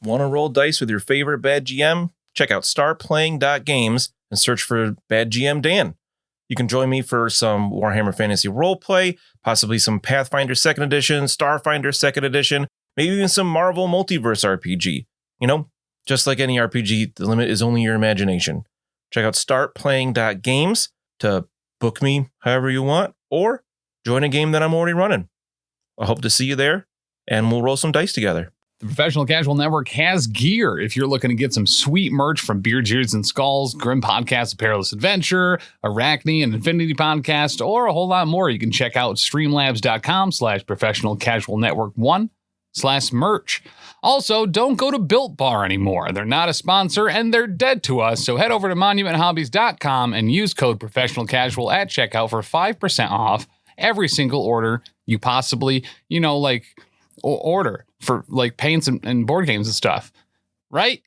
Want to roll dice with your favorite bad GM? Check out starplaying.games and search for Bad GM Dan. You can join me for some Warhammer Fantasy roleplay, possibly some Pathfinder 2nd Edition, Starfinder 2nd Edition, maybe even some Marvel Multiverse RPG. You know, just like any RPG, the limit is only your imagination. Check out startplaying.games to book me however you want, or join a game that I'm already running. I hope to see you there, and we'll roll some dice together. The Professional Casual Network has gear. If you're looking to get some sweet merch from Beards, Ears, and Skulls, Grim Podcast, A Perilous Adventure, Arachne, and Infinity Podcast, or a whole lot more, you can check out streamlabs.com/professionalcasualnetwork1/merch. Also, don't go to Built Bar anymore. They're not a sponsor, and they're dead to us, so head over to monumenthobbies.com and use code Professional Casual at checkout for 5% off every single order you possibly, order for like paints and board games and stuff. Right?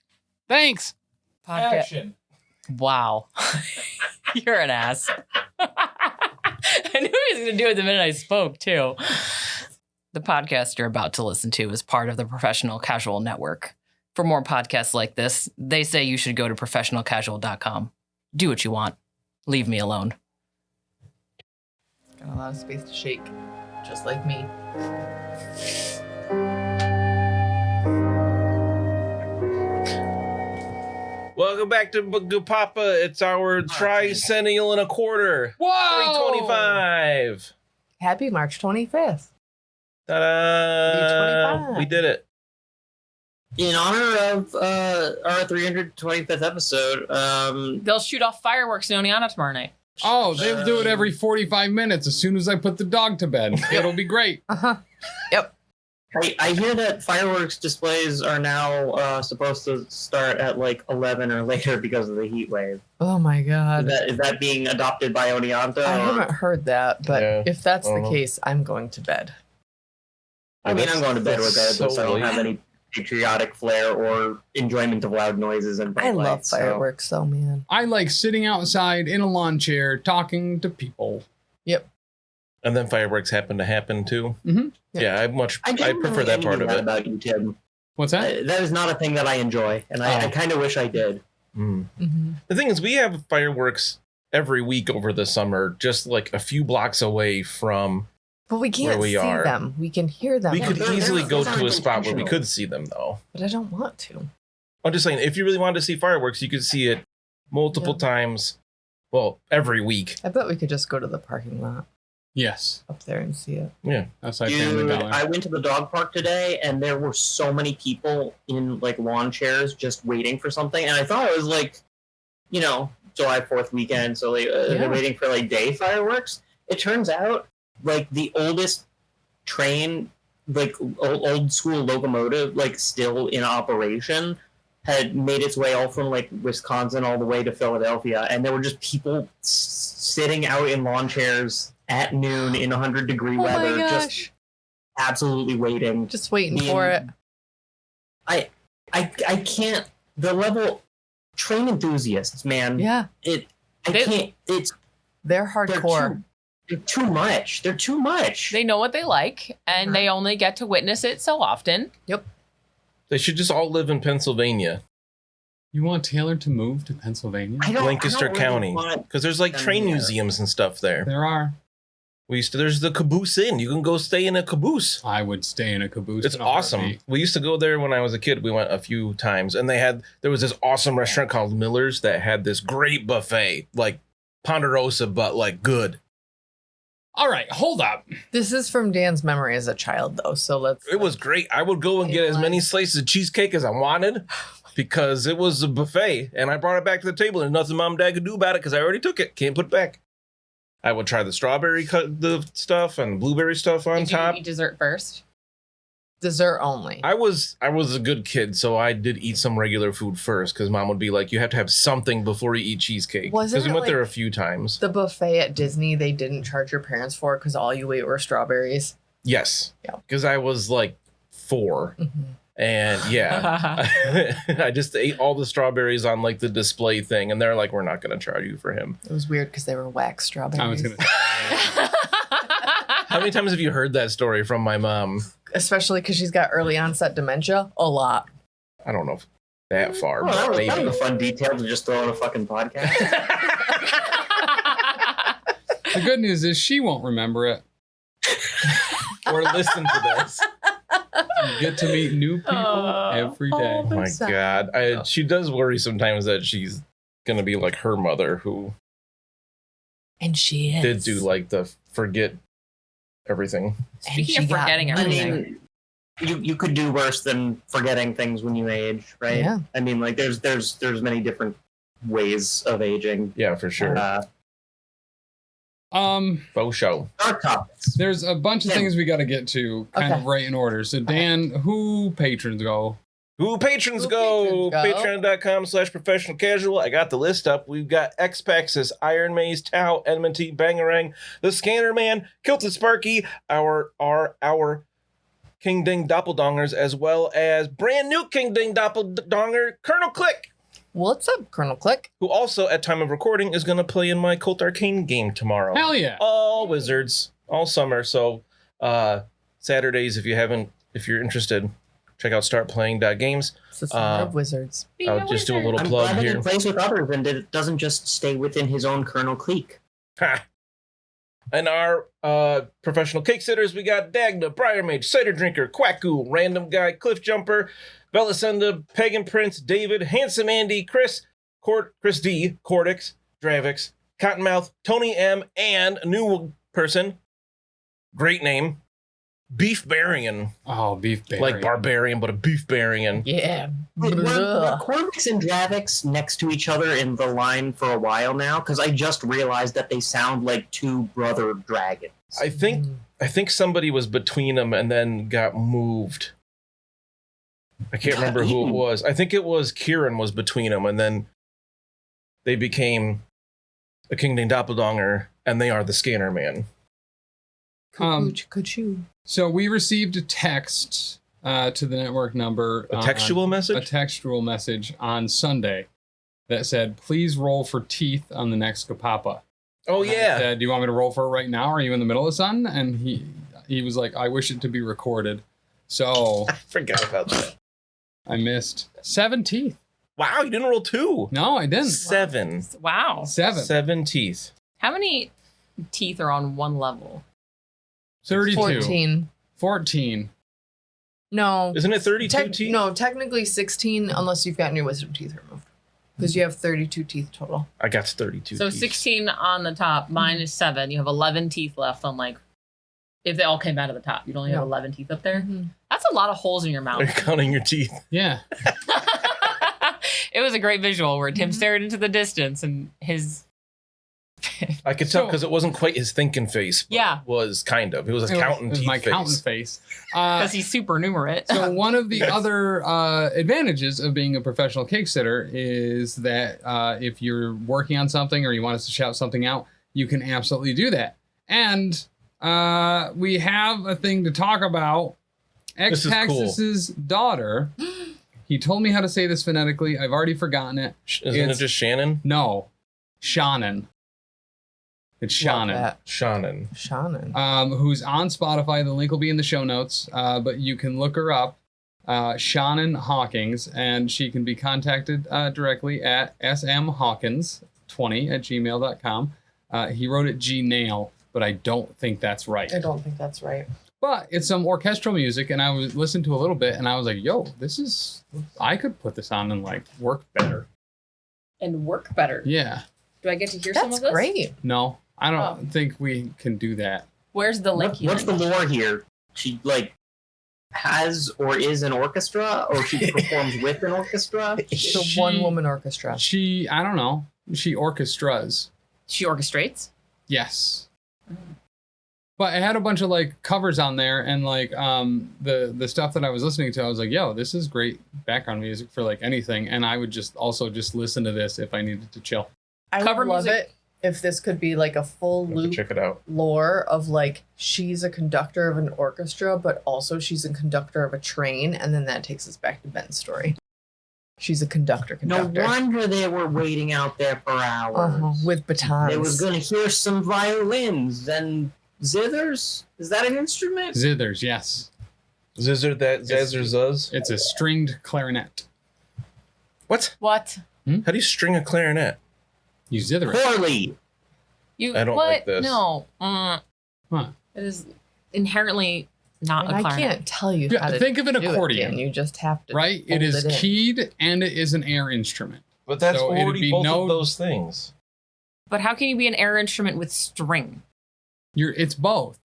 Thanks. Action. Wow. You're an ass. I knew he was going to do it the minute I spoke, too. The podcast you're about to listen to is part of the Professional Casual Network. For more podcasts like this, they say you should go to professionalcasual.com. Do what you want. Leave me alone. Got a lot of space to shake, just like me. Welcome back to Papa. It's our tricentennial and a quarter. Whoa! 325. Happy March 25th. Ta-da! 325. We did it. In honor of our 325th episode, They'll shoot off fireworks in Oneana tomorrow night. Oh, they'll do it every 45 minutes as soon as I put the dog to bed. It'll be great. Uh-huh. Yep. I hear that fireworks displays are now supposed to start at like 11 or later because of the heat wave. Oh my God. Is that being adopted by Oneonta? I haven't heard that, but Yeah. if that's the case, I'm going to bed. I mean, I'm going to bed with it, so so I don't have any patriotic flair or enjoyment of loud noises and bright I love lights, so- fireworks, so man. I like sitting outside in a lawn chair talking to people. Yep. And then fireworks happen too. Mm-hmm. Yeah, I don't prefer really that part of envy it. about you, Tim. What's that? That is not a thing that I enjoy, and I kind of wish I did. Mm. Mm-hmm. The thing is, we have fireworks every week over the summer, just like a few blocks away from But we can't where we see are. them. We can hear them. We could they're- easily they're go not to a spot where we intentional. could see them, though. But I don't want to. I'm just saying, if you really wanted to see fireworks, you could see it multiple times. Well, every week. I bet we could just go to the parking lot Yes. up there and see it. Yeah. Outside Family Dude, Dollar. I went to the dog park today, and there were so many people in like lawn chairs just waiting for something. And I thought it was like, July 4th weekend, so they're waiting for like day fireworks. It turns out like the oldest train, like old school locomotive, like still in operation, had made its way all from like Wisconsin all the way to Philadelphia, and there were just people sitting out in lawn chairs at noon in 100-degree weather, just absolutely waiting. Just waiting for it. I can't. The level train enthusiasts, man. Yeah. I can't. They're hardcore. They're too much. They're too much. They know what they like, and they only get to witness it so often. Yep. They should just all live in Pennsylvania. You want Taylor to move to Pennsylvania? Lancaster County. Because there's like train museums and stuff there. There are. There's the Caboose Inn. You can go stay in a caboose. I would stay in a caboose. It's in a awesome. heartbeat. We used to go there when I was a kid. We went a few times, and there was this awesome restaurant called Miller's that had this great buffet, like Ponderosa, but like good. All right, hold up. This is from Dan's memory as a child, though, so let's... It was great. I would go and get as many slices of cheesecake as I wanted because it was a buffet, and I brought it back to the table, and nothing mom and dad could do about it because I already took it. Can't put it back. I would try the strawberry the stuff and blueberry stuff on Did top. you eat dessert first? Dessert only. I was a good kid, so I did eat some regular food first because mom would be like, "You have to have something before you eat cheesecake." Wasn't Because we it went there like a few times. The buffet at Disney, they didn't charge your parents for because all you ate were strawberries. Yes. Yeah. Because I was like 4. Mm-hmm. And yeah, I just ate all the strawberries on like the display thing, and they're like, "We're not going to charge you for him." It was weird because they were wax strawberries. I was going to say. How many times have you heard that story from my mom? Especially because she's got early onset dementia. A lot. I don't know if that far, Well, but that maybe. was a fun detail to just throw in a fucking podcast. The good news is she won't remember it. Or listen to this. You get to meet new people every day. Oh my God. She does worry sometimes that she's going to be like her mother, who And she is. did do like the forget everything. Speaking of forgetting I everything. mean, you could do worse than forgetting things when you age, right? Yeah. I mean, like there's many different ways of aging. Yeah, for sure. Faux show. Dark topics. There's a bunch of things we got to get to kind of right in order. So Dan, who patrons go? Who patrons Who go? patrons go? Patreon.com/professional casual. I got the list up. We've got X-Paxis, Iron Maze, Tau, Enmity, Bangarang, the Scanner Man, Kilted Sparky, our King Ding Doppeldongers, as well as brand new King Ding Doppeldonger, Colonel Click, What's up, Colonel Click? who also at time of recording is going to play in my Cult Arcane game tomorrow. Hell yeah. All wizards, all summer. So Saturdays, if you're interested, check out startplaying.games. It's the summer of wizards. I'll just do a little I'm plug glad that here. he plays with others and it doesn't just stay within his own Colonel clique. Ha. And our professional cake sitters, we got Dagna, Briar Mage, Cider Drinker, Kuaku, RandomGuy, Cliff Jumper, Belisenda, Pagan Prince, David, Handsome Andy, Chris D, Kordix, Dravix, Cottonmouth, Tony M, and a new person, great name, Beef Barian. Oh, beef berry. Like barbarian, but a beef barian. Yeah. Were Blah. Kordix and Dravix next to each other in the line for a while now? Because I just realized that they sound like two brother dragons. I think somebody was between them and then got moved. I can't remember who it was. I think it was Kieran was between them, and then they became a King Ding Doppeldonger, and they are the Scanner Man. Cuckoo. So we received a text to the network number. A textual A message? textual message on Sunday that said, please roll for teeth on the next Kapapa. Oh, And I yeah. said, do you want me to roll for it right now? Are you in the middle of something? And he was like, I wish it to be recorded. So I forgot about that. I missed 7 teeth. Wow, you didn't roll 2. No, I didn't. 7. Wow. 7. 7 teeth. How many teeth are on one level? 32. 14. 14. No. Isn't it 32 teeth? No, technically 16 unless you've gotten your wisdom teeth removed. Because you have 32 teeth total. I got 32 So teeth. 16 on the top, mine is 7. You have 11 teeth left on like, if they all came out of the top, you'd only have No. 11 teeth up there. Mhm. That's a lot of holes in your Are you mouth. counting your teeth? Yeah. It was a great visual where Tim Mhm. stared into the distance and his. I could tell So- because it wasn't quite his thinking face. But Yeah. It was kind of. It was a It counting was teeth my face. counting face. Because he's supernumerate. So one of the other advantages of being a professional cake sitter is that if you're working on something or you want us to shout something out, you can absolutely do that. And we have a thing to talk about. This is X-Paxis's daughter. He told me how to say this phonetically. I've already forgotten it. Isn't it just Shannon? No, Shannon. It's Shannon. Shannon. Shannon. Who's on Spotify. The link will be in the show notes, but you can look her up, Shannon Hawkins, and she can be contacted directly at smhawkins20@gmail.com. He wrote it Gnail, but I don't think that's right. I don't think that's right. But it's some orchestral music, and I was listening to a little bit, and I was like, yo, I could put this on and like work better. And work better. Yeah. Do I get to hear some That's of this? great. No, I don't Oh. think we can do that. Where's the link? What's the lore here? She like has or is an orchestra, or she performs with an orchestra. It's a She- one-woman orchestra. I don't know. She orchestras. She orchestrates? Yes. But it had a bunch of like covers on there, and like the stuff that I was listening to, I was like, yo, this is great background music for like anything. And I would just listen to this if I needed to chill. I Cover would love music. it if this could be like a full I'll have to loop check it out. lore of like she's a conductor of an orchestra, but also she's a conductor of a train, and then that takes us back to Ben's story. She's a conductor. No wonder they were waiting out there for hours. With batons. They was gonna hear some violins and zithers. Is that an instrument? Zithers, yes. Zizzer that Zazzer Zuz. It's a stringed clarinet. What? What? How do you string a clarinet? You zither it. Poorly. You? I don't what? like this. No. What? It is inherently not And a I clarinet. can't tell you Yeah, how to think of an do accordion. It, Dan. You just have to. Right? It hold is in. keyed and it is an air instrument. But that's So it'd already be both of those things. But how can you be an air instrument with string? It's both.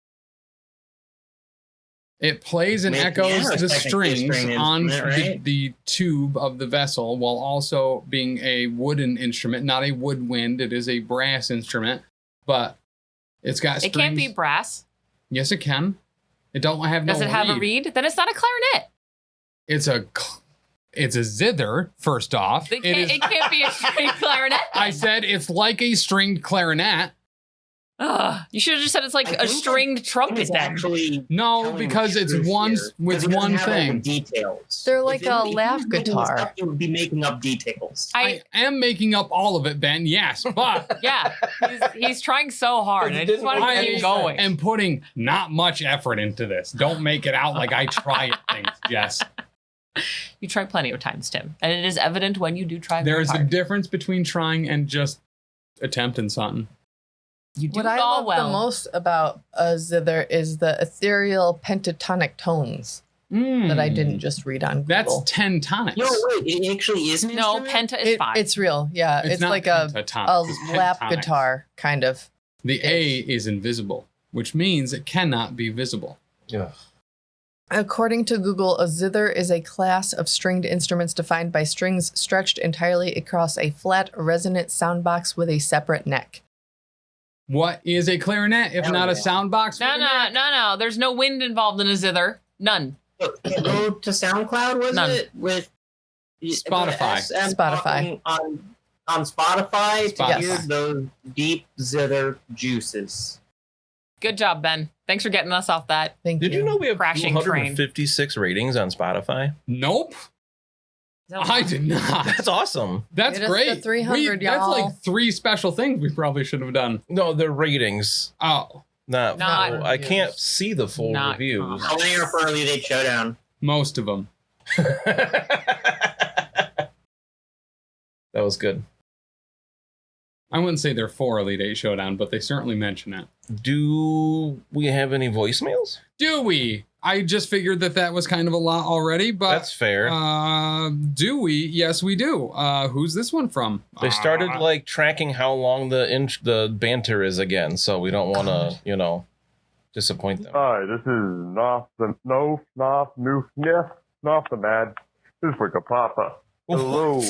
It plays and Maybe echoes it's the technically a strings string on instrument, right? the tube of the vessel while also being a wooden instrument, not a woodwind. It is a brass instrument, but it's got It strings. can't be brass. Yes, it can. It don't have no Does it have a reed? Then it's not a clarinet. It's a zither, first off. It can't be a string clarinet. I said it's like a stringed clarinet. Ugh, you should have just said it's like I a think stringed trumpet It's then. actually No, telling because the it's truth one here, because it doesn't one have all the thing. details. They're like If a if you laugh were making this guitar. up, you would be making up details. I am making up all of it, Ben. Yes, but Yeah, he's trying so hard. I just want to I get him going. am putting not much effort into this. Don't make it out like I try at things, Jess. You try plenty of times, Tim, and it is evident when you do try. There very is a hard. difference between trying and just attempting something. You do What it I all love well. the most about a zither is the ethereal pentatonic tones that I didn't just read on Google. That's 10 tonics. No, wait, it actually is an No, instrument? penta is fine. It's real. Yeah, it's not like a pentatonics, it's lap pentatonics. guitar kind of. The A is invisible, which means it cannot be visible. Yeah. According to Google, a zither is a class of stringed instruments defined by strings stretched entirely across a flat, resonant sound box with a separate neck. What is a clarinet if Hell not a yeah. sound box? No. There's no wind involved in a zither. None. Go to SoundCloud, was None. it? With Spotify. SM Spotify. talking on Spotify to hear Spotify. those deep zither juices. Good job, Ben. Thanks for getting us off that. Thank Did you know we have Crashing train. 256 ratings on Spotify? Nope. I did not. That's awesome. That's Get us great. to 300, That's y'all. like 3 special things we probably should have done. No, they're ratings. Oh, Not Not full. I reviews. can't see the full Not reviews. comments. How many are for Early Date Showdown? most of them. That was good. I wouldn't say they're for Elite 8 Showdown, but they certainly mention it. Do we have any voicemails? Do we? I just figured that was kind of a lot already, but That's fair. do we? Yes, we do. Who's this one from? They started like tracking how long the banter is again, so we don't want to, disappoint them. Hi, this is Nof the Mad. This is Wicca Papa. Hello.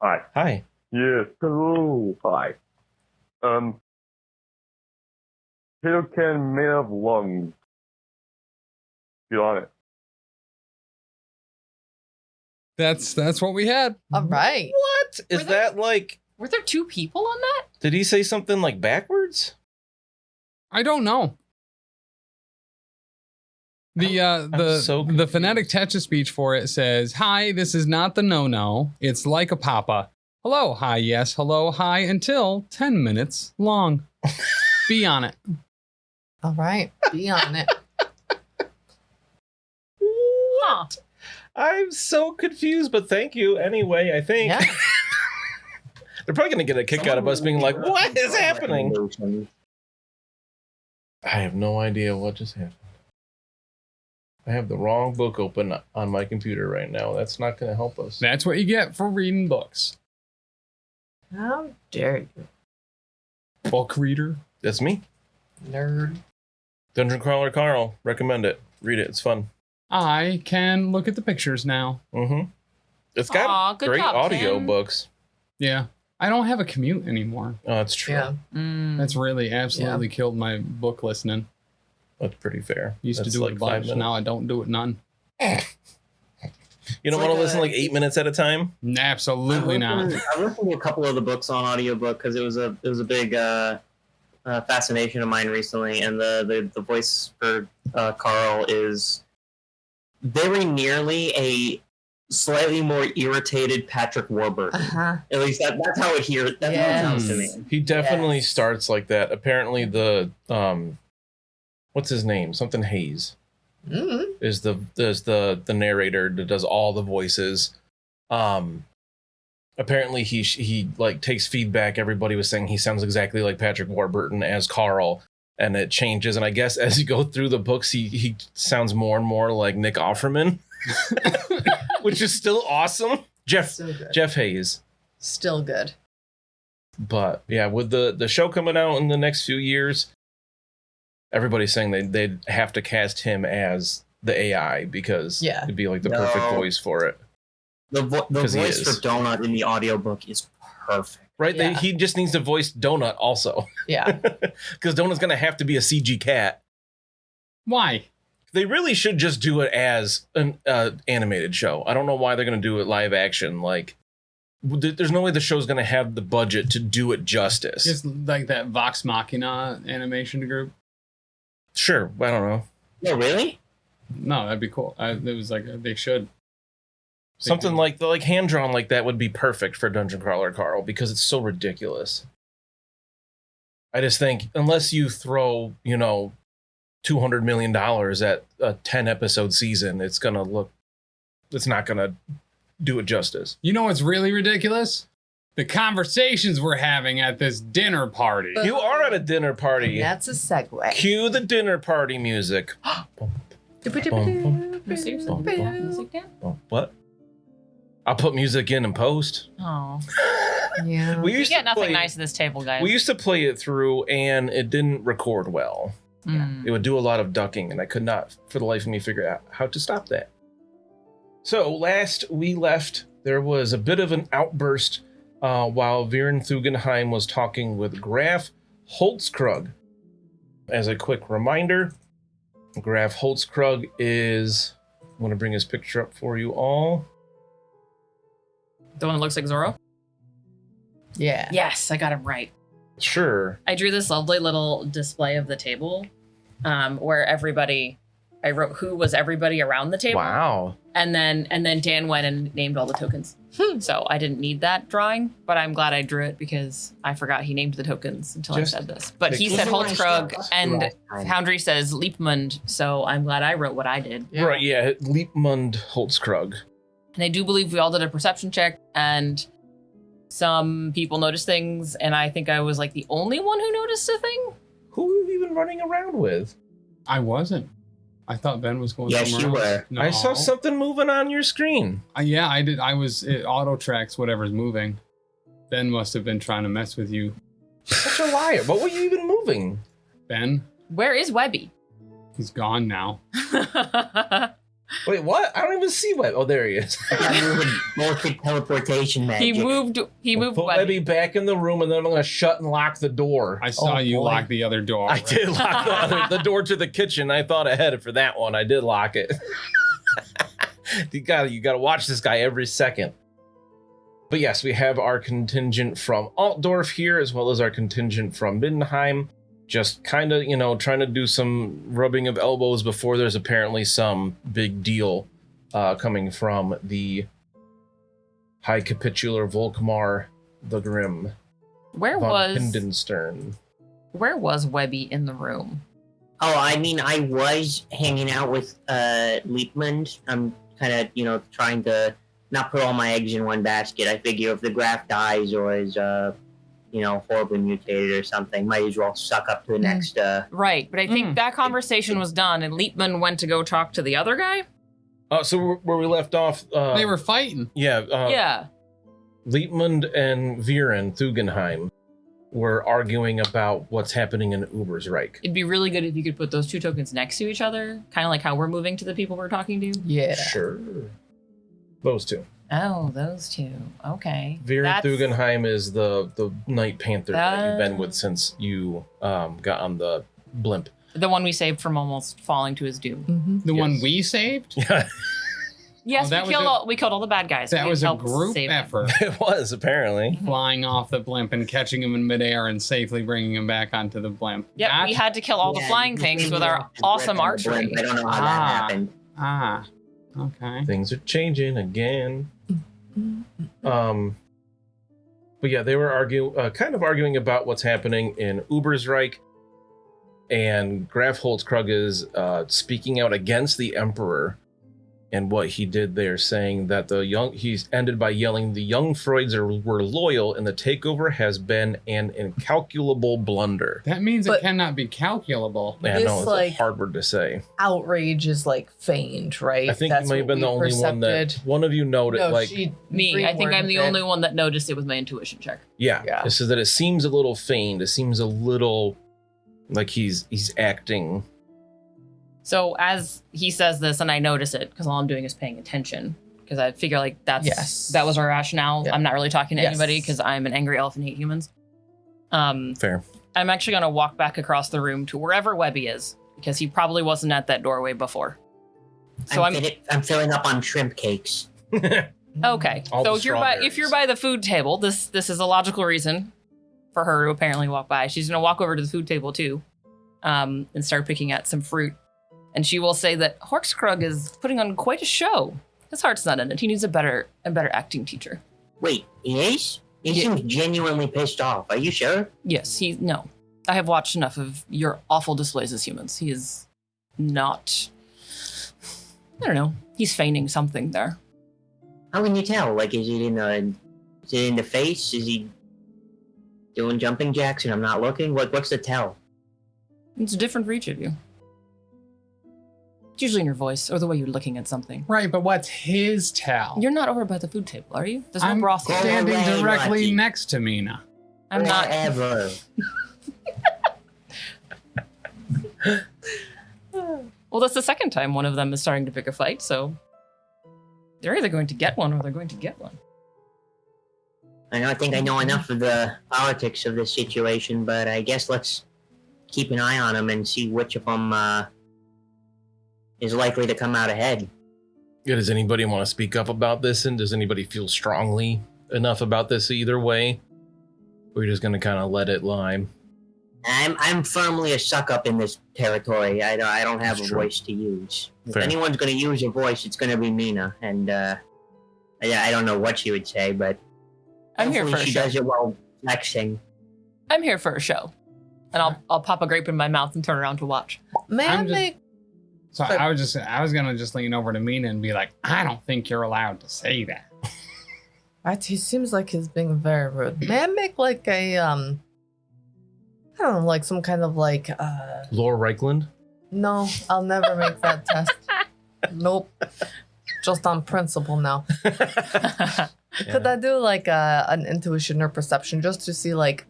Hi. Hi. Yes. Hello. Hi. Potato can made of lungs. Feel on it. That's what we had. All right. What? Is Were there- that like, Were there 2 people on that? did he say something like backwards? I don't know. The so the phonetic text of speech for it says, "Hi, this is not the no. It's like a papa. Hello, hi, yes, hello, hi, until 10 minutes long. Be on it." All right. Be on it. Huh. I'm so confused, but thank you anyway, I think. Yeah. They're probably going to get a kick out of us being like, what is happening? I have no idea what just happened. I have the wrong book open on my computer right now. That's not going to help us. That's what you get for reading books. How dare you, Book reader. That's me. nerd? Dungeon Crawler Carl. Recommend it. Read it. It's fun. I can look at the pictures now. Mm-hmm. It's got Aw, good great job, audio Tim. books. Yeah. I don't have a commute anymore. Oh, that's true. Yeah. That's really absolutely killed my book listening. That's pretty fair. Used That's to do like it a 5 bunch. minutes. Now I don't do it none. You don't It's want to like listen a- like 8 minutes at a time? Absolutely not. I listened to a couple of the books on audiobook because it was a big fascination of mine recently, and the voice for Carl is very nearly a slightly more irritated Patrick Warburton. Uh-huh. At least that's how it sounds to me. He definitely Yes. starts like that. Apparently the what's his name? Something Hayes Mm-hmm. is the narrator that does all the voices. Apparently he like takes feedback. Everybody was saying he sounds exactly like Patrick Warburton as Carl, and it changes. And I guess as you go through the books, he sounds more and more like Nick Offerman, which is still awesome. Jeff Hayes. Still good. But yeah, with the show coming out in the next few years, everybody's saying they'd have to cast him as the AI because it'd be like the perfect voice for it. The voice for Donut in the audiobook is perfect. Right? Yeah. He just needs to voice Donut also. Yeah. Because Donut's going to have to be a CG cat. Why? They really should just do it as an animated show. I don't know why they're going to do it live action. Like, there's no way the show's going to have the budget to do it justice. Just like that Vox Machina animation group. Sure. I don't know. No, really? No, that'd be cool. It was like, they should. Something like hand drawn like that would be perfect for Dungeon Crawler Carl because it's so ridiculous. I just think unless you throw, $200 million at a 10 episode season, it's not gonna do it justice. You know what's really ridiculous? The conversations we're having at this dinner party. You are at a dinner party. And that's a segue. Cue the dinner party music. What? I'll put music in and post. Oh. Yeah. We get nothing nice at this table, guys. We used to play it through and it didn't record well. It would do a lot of ducking and I could not for the life of me figure out how to stop that. So last we left, there was a bit of an outburst while Viren Thugenheim was talking with Graf Holtzkrug. As a quick reminder, Graf Holtzkrug is... I'm going to bring his picture up for you all. The one that looks like Zorro? Yeah. Yes, I got him right. Sure. I drew this lovely little display of the table where I wrote who was everybody around the table. Wow. And then Dan went and named all the tokens. So I didn't need that drawing, but I'm glad I drew it because I forgot he named the tokens until I said this. But he said Holtzkrug and Foundry says Liepmund, so I'm glad I wrote what I did. Yeah. Right, yeah, Liepmund Holtzkrug. And I do believe we all did a perception check and some people noticed things, and I think I was like the only one who noticed a thing. Who have you been running around with? I wasn't. I thought Ben was going somewhere else. Yes, you were. No. I saw something moving on your screen. Yeah, I did. It auto tracks whatever's moving. Ben must have been trying to mess with you. Such a liar. What were you even moving? Ben? Where is Webbie? He's gone now. Wait, what? I don't even see Webb. Oh, there he is. Bullshit teleportation magic. He moved Put Webbie. Webbie back in the room, and then I'm going to shut and lock the door. I saw you lock the other door. I did lock the door to the kitchen. I thought ahead for that one. I did lock it. You got to watch this guy every second. But yes, we have our contingent from Altdorf here, as well as our contingent from Mindenheim. Just kind of, trying to do some rubbing of elbows before there's apparently some big deal coming from the High Capitular Volkmar the Grim. Where von was Hindenstern. Where was Webbie in the room? Oh, I mean, I was hanging out with Liepmund. I'm kind of, trying to not put all my eggs in one basket. I figure if the Graf dies or is, horribly mutated or something, might as well suck up to the next. Right, but I think that conversation was done, and Liepman went to go talk to the other guy. So where we left off, they were fighting. Yeah. Yeah. Liepmund and Viren Thugenheim were arguing about what's happening in Ubersreich. It'd be really good if you could put those two tokens next to each other, kind of like how we're moving to the people we're talking to. Yeah. Sure. Those two. Oh, those two. Okay. Viren Thugenheim is the Night Panther that you've been with since you got on the blimp. The one we saved from almost falling to his doom. Mm-hmm. The one we saved? Yeah. Yes, we killed all the bad guys. That was a group effort. It was, apparently. Flying off the blimp and catching him in midair and safely bringing him back onto the blimp. Yeah, we had to kill all the flying things with our awesome archery. I don't know how that happened. Okay. Things are changing again. But yeah, they were arguing about what's happening in Ubersreich, and Graf Holtzkrug is speaking out against the Emperor and what he did there, saying that he's ended by yelling, "The young Freuds were loyal, and the takeover has been an incalculable blunder." That means But- it cannot be calculable. Yeah, This, no, it's like- a hard word to say. Outrage is like feigned, right? I think That's you may have what been the we only one that percepted. one of you noted. No, like, Me, I think I'm the Greenwarden only did. one that noticed it with my intuition check. yeah, Yeah. so that it seems a little feigned. It seems a little like he's acting. So as he says this, and I notice it because all I'm doing is paying attention because I figure like Yes. that was our rationale. Yeah. I'm not really talking to Yes. anybody because I'm an angry elf and hate humans. Fair. I'm actually gonna walk back across the room to wherever Webbie is because he probably wasn't at that doorway before. So I'm filling up on shrimp cakes. okay. All So the if you're by the food table, this is a logical reason for her to apparently walk by. She's gonna walk over to the food table too, and start picking at some fruit. And she will say that Horkskrug is putting on quite a show. His heart's not in it. He needs a better acting teacher. Wait, he is? He Yeah. seems genuinely pissed off. Are you sure? Yes, no. I have watched enough of your awful displays as humans. He is not. I don't know. He's feigning something there. How can you tell? Like, is it in the face? Is he doing jumping jacks and I'm not looking? What's the tell? It's different for each of you. It's usually in your voice or the way you're looking at something. Right, but what's his tell? You're not over by the food table, are you? There's no I'm broth here. standing away, directly Lucky. next to Mina. I'm not. Ever. Well, that's the second time one of them is starting to pick a fight, so they're either going to get one or they're going to get one. I don't think I know enough of the politics of this situation, but I guess let's keep an eye on them and see which of them is likely to come out ahead. Yeah, does anybody want to speak up about this? And does anybody feel strongly enough about this either way? Or are you just going to kind of let it lie? I'm firmly a suck up in this territory. I don't have That's a true. voice to use. Fair. If anyone's going to use a voice, it's going to be Mina. And I don't know what she would say, but I'm here for hopefully a she show. does it while flexing. I'm here for a show. And I'll pop a grape in my mouth and turn around to watch. May I I'm just- make So I was gonna just lean over to Mina and be like, I don't think you're allowed to say that. Right, he seems like he's being very rude. May I make like a I don't know, like some kind of like Laura Reichland? no, I'll never make that test. Nope. Just on principle now. Could I do like an intuition or perception just to see like,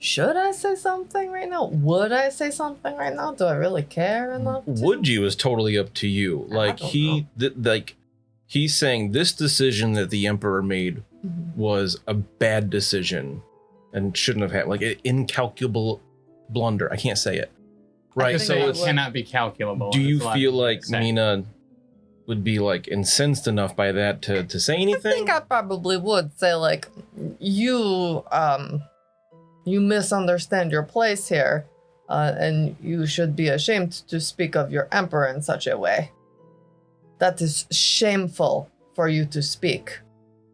should I say something right now? Would I say something right now? Do I really care enough? to? Would you is totally up to you. Like don't he's saying this decision that the Emperor made Mhm. was a bad decision and shouldn't have had like an incalculable blunder. I can't say it. Right. think So I it's would. Cannot be calculable. do you It's a lot feel easier like to say. Mina would be like incensed enough by that to say I anything? think I probably would say like, you misunderstand your place here, and you should be ashamed to speak of your emperor in such a way. That is shameful for you to speak.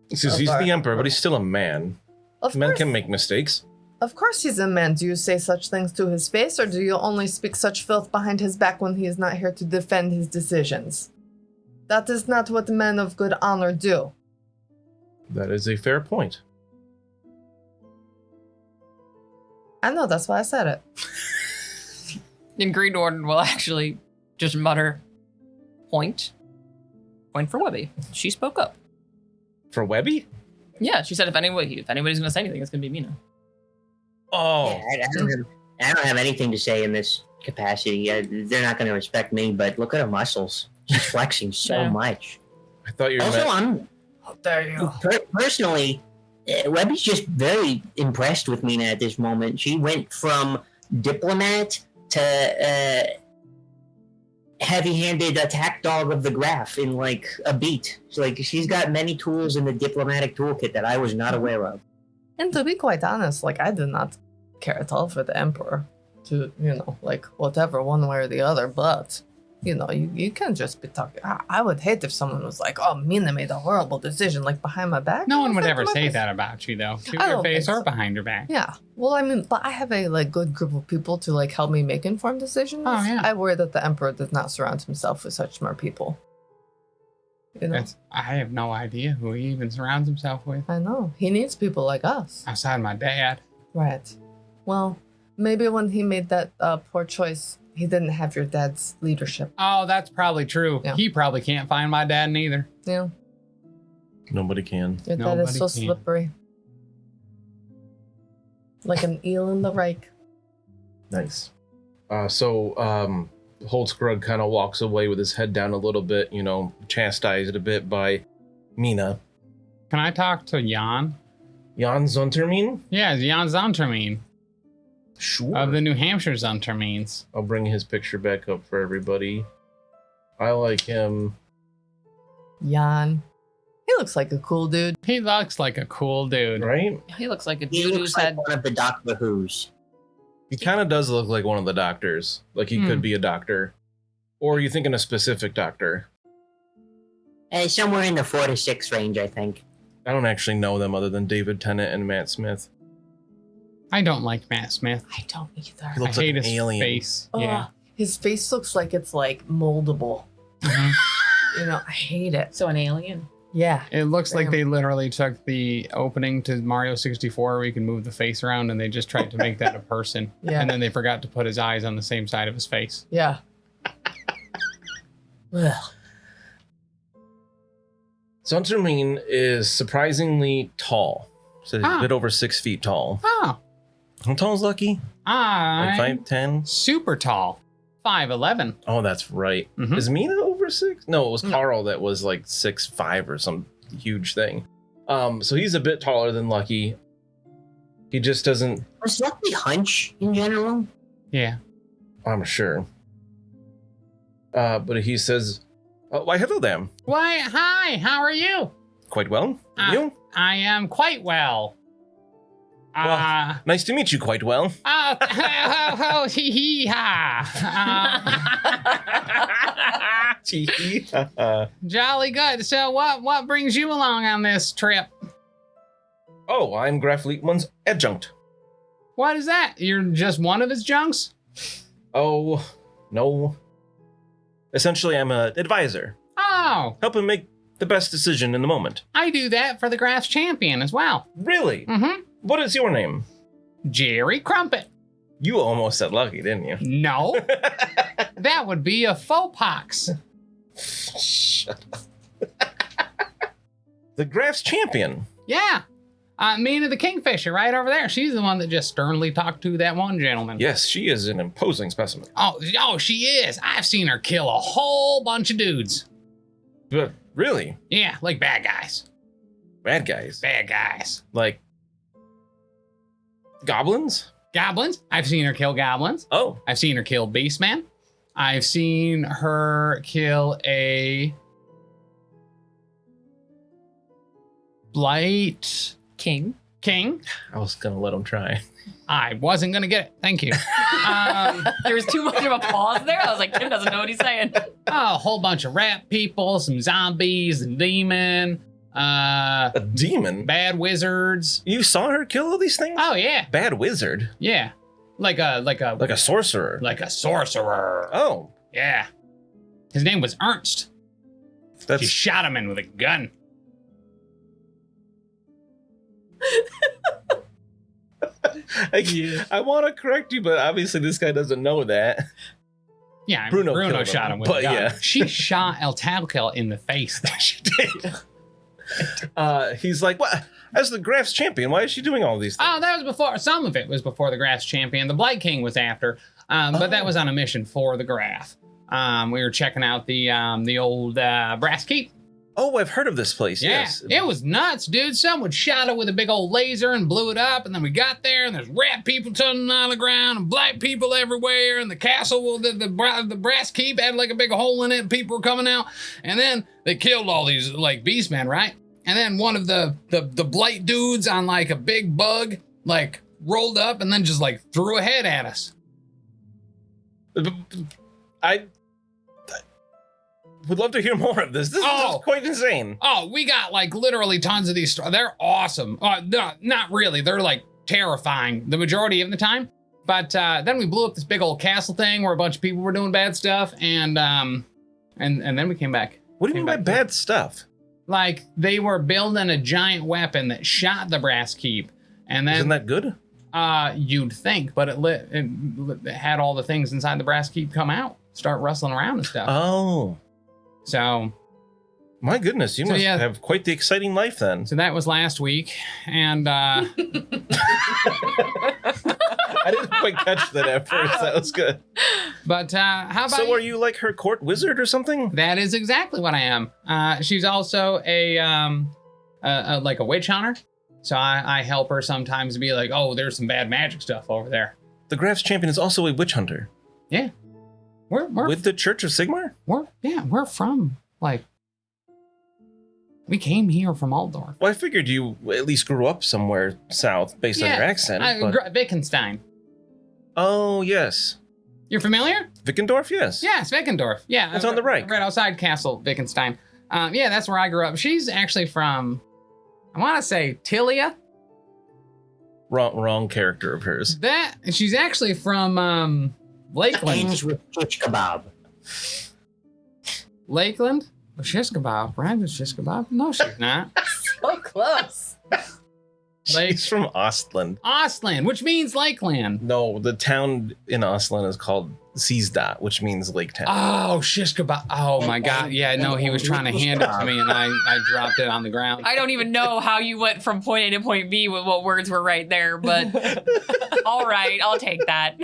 He's the Emperor, but he's still a man. Of Men course, can make mistakes. of course he's a man. Do you say such things to his face, or do you only speak such filth behind his back when he is not here to defend his decisions? That is not what men of good honor do. That is a fair point. I know, that's why I said it. And Greenwarden will actually just mutter, point for Webbie. She spoke up. For Webbie? Yeah, she said if anybody's going to say anything, it's going to be Mina. Oh, Yeah, I don't have anything to say in this capacity. They're not going to respect me, but look at her muscles. She's flexing so Yeah. much. I thought you were Also, meant- There you go. Personally, Webbie's just very impressed with Mina at this moment. She went from diplomat to heavy-handed attack dog of the graph in like a beat. So, like, she's got many tools in the diplomatic toolkit that I was not aware of. And to be quite honest, like, I did not care at all for the Emperor to, like, whatever, one way or the other, but, you can't just be talking. I would hate if someone was like, oh, Mina made a horrible decision, like, behind my back. No one It's would like, ever my say face. that about you, though. To I your don't face think or so. behind your back. Yeah. Well, I mean, but I have a, like, good group of people to, like, help me make informed decisions. Oh, yeah. I worry that the Emperor does not surround himself with such smart people. You know, I have no idea who he even surrounds himself with I know. He needs people like us. outside my dad. Right. Well, maybe when he made that poor choice, he didn't have your dad's leadership. Oh, that's probably true. Yeah. He probably can't find my dad neither. Yeah. Nobody can. Your dad Nobody is so can. slippery. Like an eel in the rake. Nice. So Holtzgrug kind of walks away with his head down a little bit, chastised a bit by Mina. Can I talk to Jan? Jan Zuntermean? Yeah, Jan Zontermean Sure. of the New Hampshire Zontermeans. I'll bring his picture back up for everybody. I like him. Jan. He looks like a cool dude. He looks like a cool dude. Right? He looks like a He dude looks who's like had. one of the Doctor Who's. He kind of does look like one of the doctors. Like he could be a doctor. Or are you thinking a specific doctor? Somewhere in the 4 to 6 range, I think. I don't actually know them other than David Tennant and Matt Smith. I don't like Matt Smith. I don't either. He looks I like hate an his alien. face. Ugh, Yeah. his face looks like it's like moldable. Mhm. I hate it. So an alien. Yeah. It looks like Damn. they literally took the opening to Mario 64 where you can move the face around and they just tried to make that a person. Yeah. And then they forgot to put his eyes on the same side of his face. Yeah. Well, Zuntermean is surprisingly tall. So he's a bit over 6 feet tall. Oh, How tall is Lucky? Like I'm 5'10"? super tall. 5'11". Oh, that's right. Mhm. Is Mina over 6? No, it was Carl that was like 6'5" or some huge thing. So he's a bit taller than Lucky. He just doesn't, Does Lucky hunch in general? Yeah. I'm sure. But he says, "Oh, why, hello there. Why, hi, how are you? Quite well. You? I am quite well. Well, nice to meet you quite well." Hee hee ha. Jolly good. So what brings you along on this trip? Oh, I'm Graf Leitman's adjunct. What is that? You're just one of his junks? Oh, no. Essentially, I'm an advisor. Oh, Help him make the best decision in the moment. I do that for the Graph's champion as well. Really? Mm-hmm. What is your name? Jerry Crumpet. You almost said Lucky, didn't you? No, that would be a faux pox. Shut up. The Graf's champion. Yeah. Mina the Kingfisher right over there. She's the one that just sternly talked to that one gentleman. Yes, she is an imposing specimen. Oh, she is. I've seen her kill a whole bunch of dudes. But really? Yeah, like bad guys. Bad guys. Bad guys. Like goblins? Goblins. I've seen her kill goblins. Oh, I've seen her kill Beastman. I've seen her kill a Blight King. King. I was gonna let him try. I wasn't going to get it. Thank you. There was too much of a pause there. I was like, Tim doesn't know what he's saying. A whole bunch of rat people, some zombies, a demon, A demon? bad wizards. You saw her kill all these things? Oh, yeah. Bad wizard? Yeah. Like a sorcerer? like a sorcerer. Oh, Yeah. His name was Ernst. She that's shot him in with a gun. I want to correct you, but obviously this guy doesn't know that. Yeah, I mean, Bruno Bruno killed shot him, him with a but gun. yeah. She shot El Talcal in the face. She did. He's like, what? As the Graf's champion, why is she doing all these things? Oh, that was before. Some of it was before the Graph's champion. The Blight King was after, but that was on a mission for the Graph. We were checking out the old Brass Keep. Oh, I've heard of this place. Yeah, Yes. it was nuts, dude. Someone shot it with a big old laser and blew it up, and then we got there, and there's rat people tumbling on the ground, and black people everywhere, and the castle, the Brass Keep had like a big hole in it, and people were coming out, and then they killed all these like beastmen, right? And then one of the blight dudes on like a big bug like rolled up and then just like threw a head at us. I would love to hear more of this. This is quite insane. Oh, we got like literally tons of these. They're awesome. No, not really. They're like terrifying the majority of the time. But then we blew up this big old castle thing where a bunch of people were doing bad stuff, and then we came back. What do you mean by bad stuff? Like they were building a giant weapon that shot the brass keep, and then isn't that good? You'd think, but it had all the things inside the brass keep come out, start rustling around and stuff. Oh, so my goodness, you must have quite the exciting life then. So that was last week, and I didn't quite catch that at first. That was good. But how about so? Are you like her court wizard or something? That is exactly what I am. She's also a like a witch hunter. So I help her sometimes be like, oh, there's some bad magic stuff over there. The Graf's champion is also a witch hunter. Yeah, we're with the Church of Sigmar. We're from like. We came here from Altdorf. Well, I figured you at least grew up somewhere south based on your accent. Wittgenstein. Oh, yes. You're familiar? Wickendorf, yes. Yes, Wickendorf. Yeah. It's on the right. Right outside Castle Wittgenstein. Yeah, that's where I grew up. She's actually from, I want to say, Tilia. Wrong character of hers. She's actually from Lakeland. Ends with shish kebab. Lakeland? Shish kebab, right? Shish kebab? No, she's not. So close. She's from Ostland. Ostland, which means Lakeland. No, the town in Ostland is called Seasda, which means Lake Town. Oh, shish kebab. Oh my God. Yeah, no, he was trying to hand it to me and I dropped it on the ground. I don't even know how you went from point A to point B with what words were right there, but all right, I'll take that.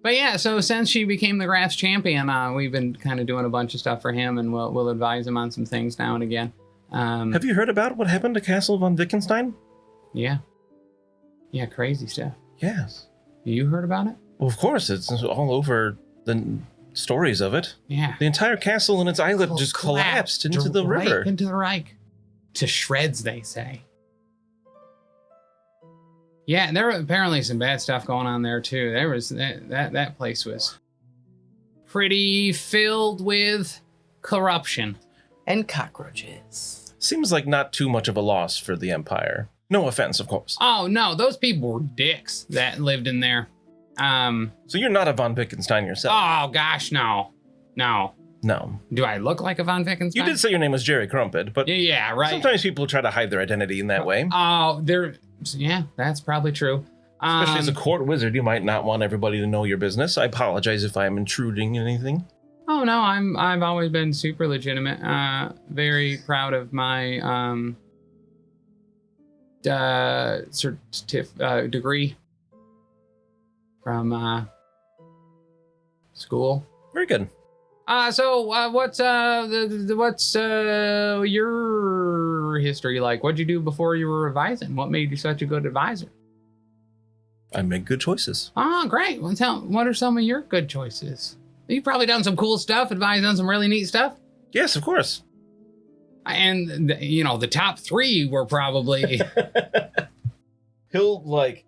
But yeah, so since she became the Graf's champion, we've been kind of doing a bunch of stuff for him, and we'll advise him on some things now and again. Have you heard about what happened to Castle von Wittgenstein? Yeah. Yeah, crazy stuff. Yes. You heard about it? Well, of course. It's all over the stories of it. Yeah. The entire castle and its islet just collapsed into the river. Into the Reich. To shreds, they say. Yeah, and there were apparently some bad stuff going on there too. There was that place was pretty filled with corruption and cockroaches. Seems like not too much of a loss for the Empire. No offense, of course. Oh no, those people were dicks that lived in there. So you're not a von Wittgenstein yourself? Oh gosh, no. Do I look like a von Wittgenstein? You did say your name was Jerry Crumpet, but yeah, right. Sometimes people try to hide their identity in that way. Oh, yeah, that's probably true. Especially as a court wizard, you might not want everybody to know your business. I apologize if I'm intruding anything. Oh no, I've always been super legitimate. Very proud of my degree from school. Very good. So what's your history like? What'd you do before you were revising? What made you such a good advisor? I make good choices. Oh, great. Well, what are some of your good choices? You've probably done some cool stuff, advised on some really neat stuff. Yes, of course. And the top three were probably. He'll like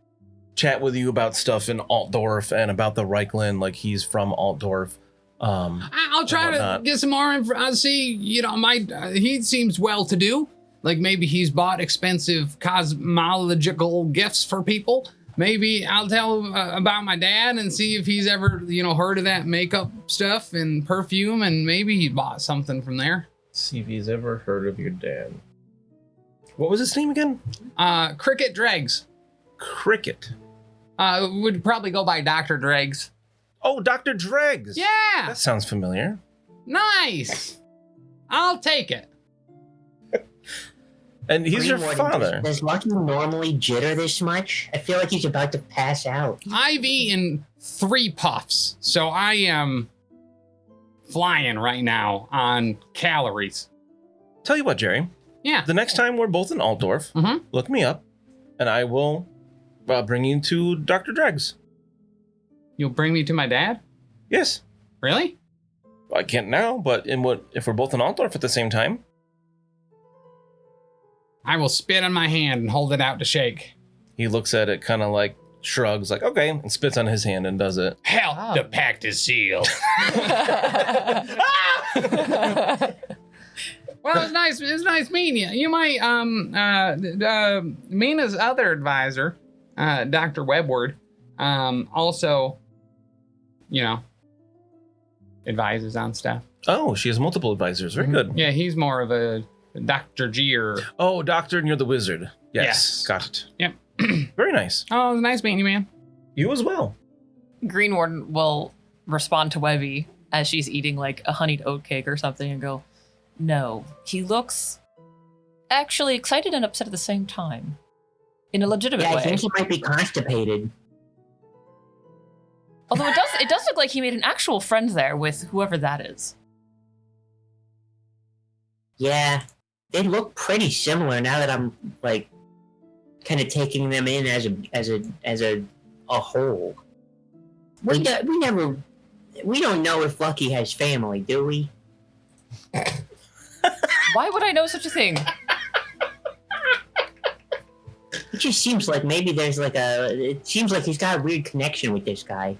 chat with you about stuff in Altdorf and about the Reichland, like he's from Altdorf. I'll try to get some more info. I'll see, he seems well-to-do. Like maybe he's bought expensive cosmological gifts for people. Maybe I'll tell about my dad and see if he's ever, heard of that makeup stuff and perfume, and maybe he bought something from there. See if he's ever heard of your dad. What was his name again? Cricket Dregs. Cricket. Would probably go by Dr. Dregs. Oh, Dr. Dregs. Yeah. That sounds familiar. Nice. I'll take it. And he's your Greenwarden, father. Does Lucky normally jitter this much? I feel like he's about to pass out. I've eaten 3 puffs, so I am flying right now on calories. Tell you what, Jerry. Yeah. The next time we're both in Altdorf, look me up, and I will bring you to Dr. Dregs. You'll bring me to my dad? Yes. Really? I can't now, but if we're both in Altdorf at the same time? I will spit on my hand and hold it out to shake. He looks at it, kind of like shrugs, like, okay, and spits on his hand and does it. Hell, the pact is sealed. Well, it's nice. It's nice meeting you. You might, Mina's other advisor, Dr. Webward, also, advises on stuff. Oh, she has multiple advisors. Very good. Yeah, he's more of a Dr. G or... Oh, Doctor, and you're the wizard. Yes. Got it. Yep. Very nice. Oh, it was nice meeting you, man. You as well. Greenwarden will respond to Webbie as she's eating like a honeyed oat cake or something and go, no, he looks actually excited and upset at the same time. In a legitimate Yeah, I way. think he might be constipated. Although it does look like he made an actual friend there with whoever that is. Yeah, they look pretty similar now that I'm like kind of taking them in as a whole. We don't know if Lucky has family, do we? Why would I know such a thing? It just seems like maybe there's like it seems like he's got a weird connection with this guy.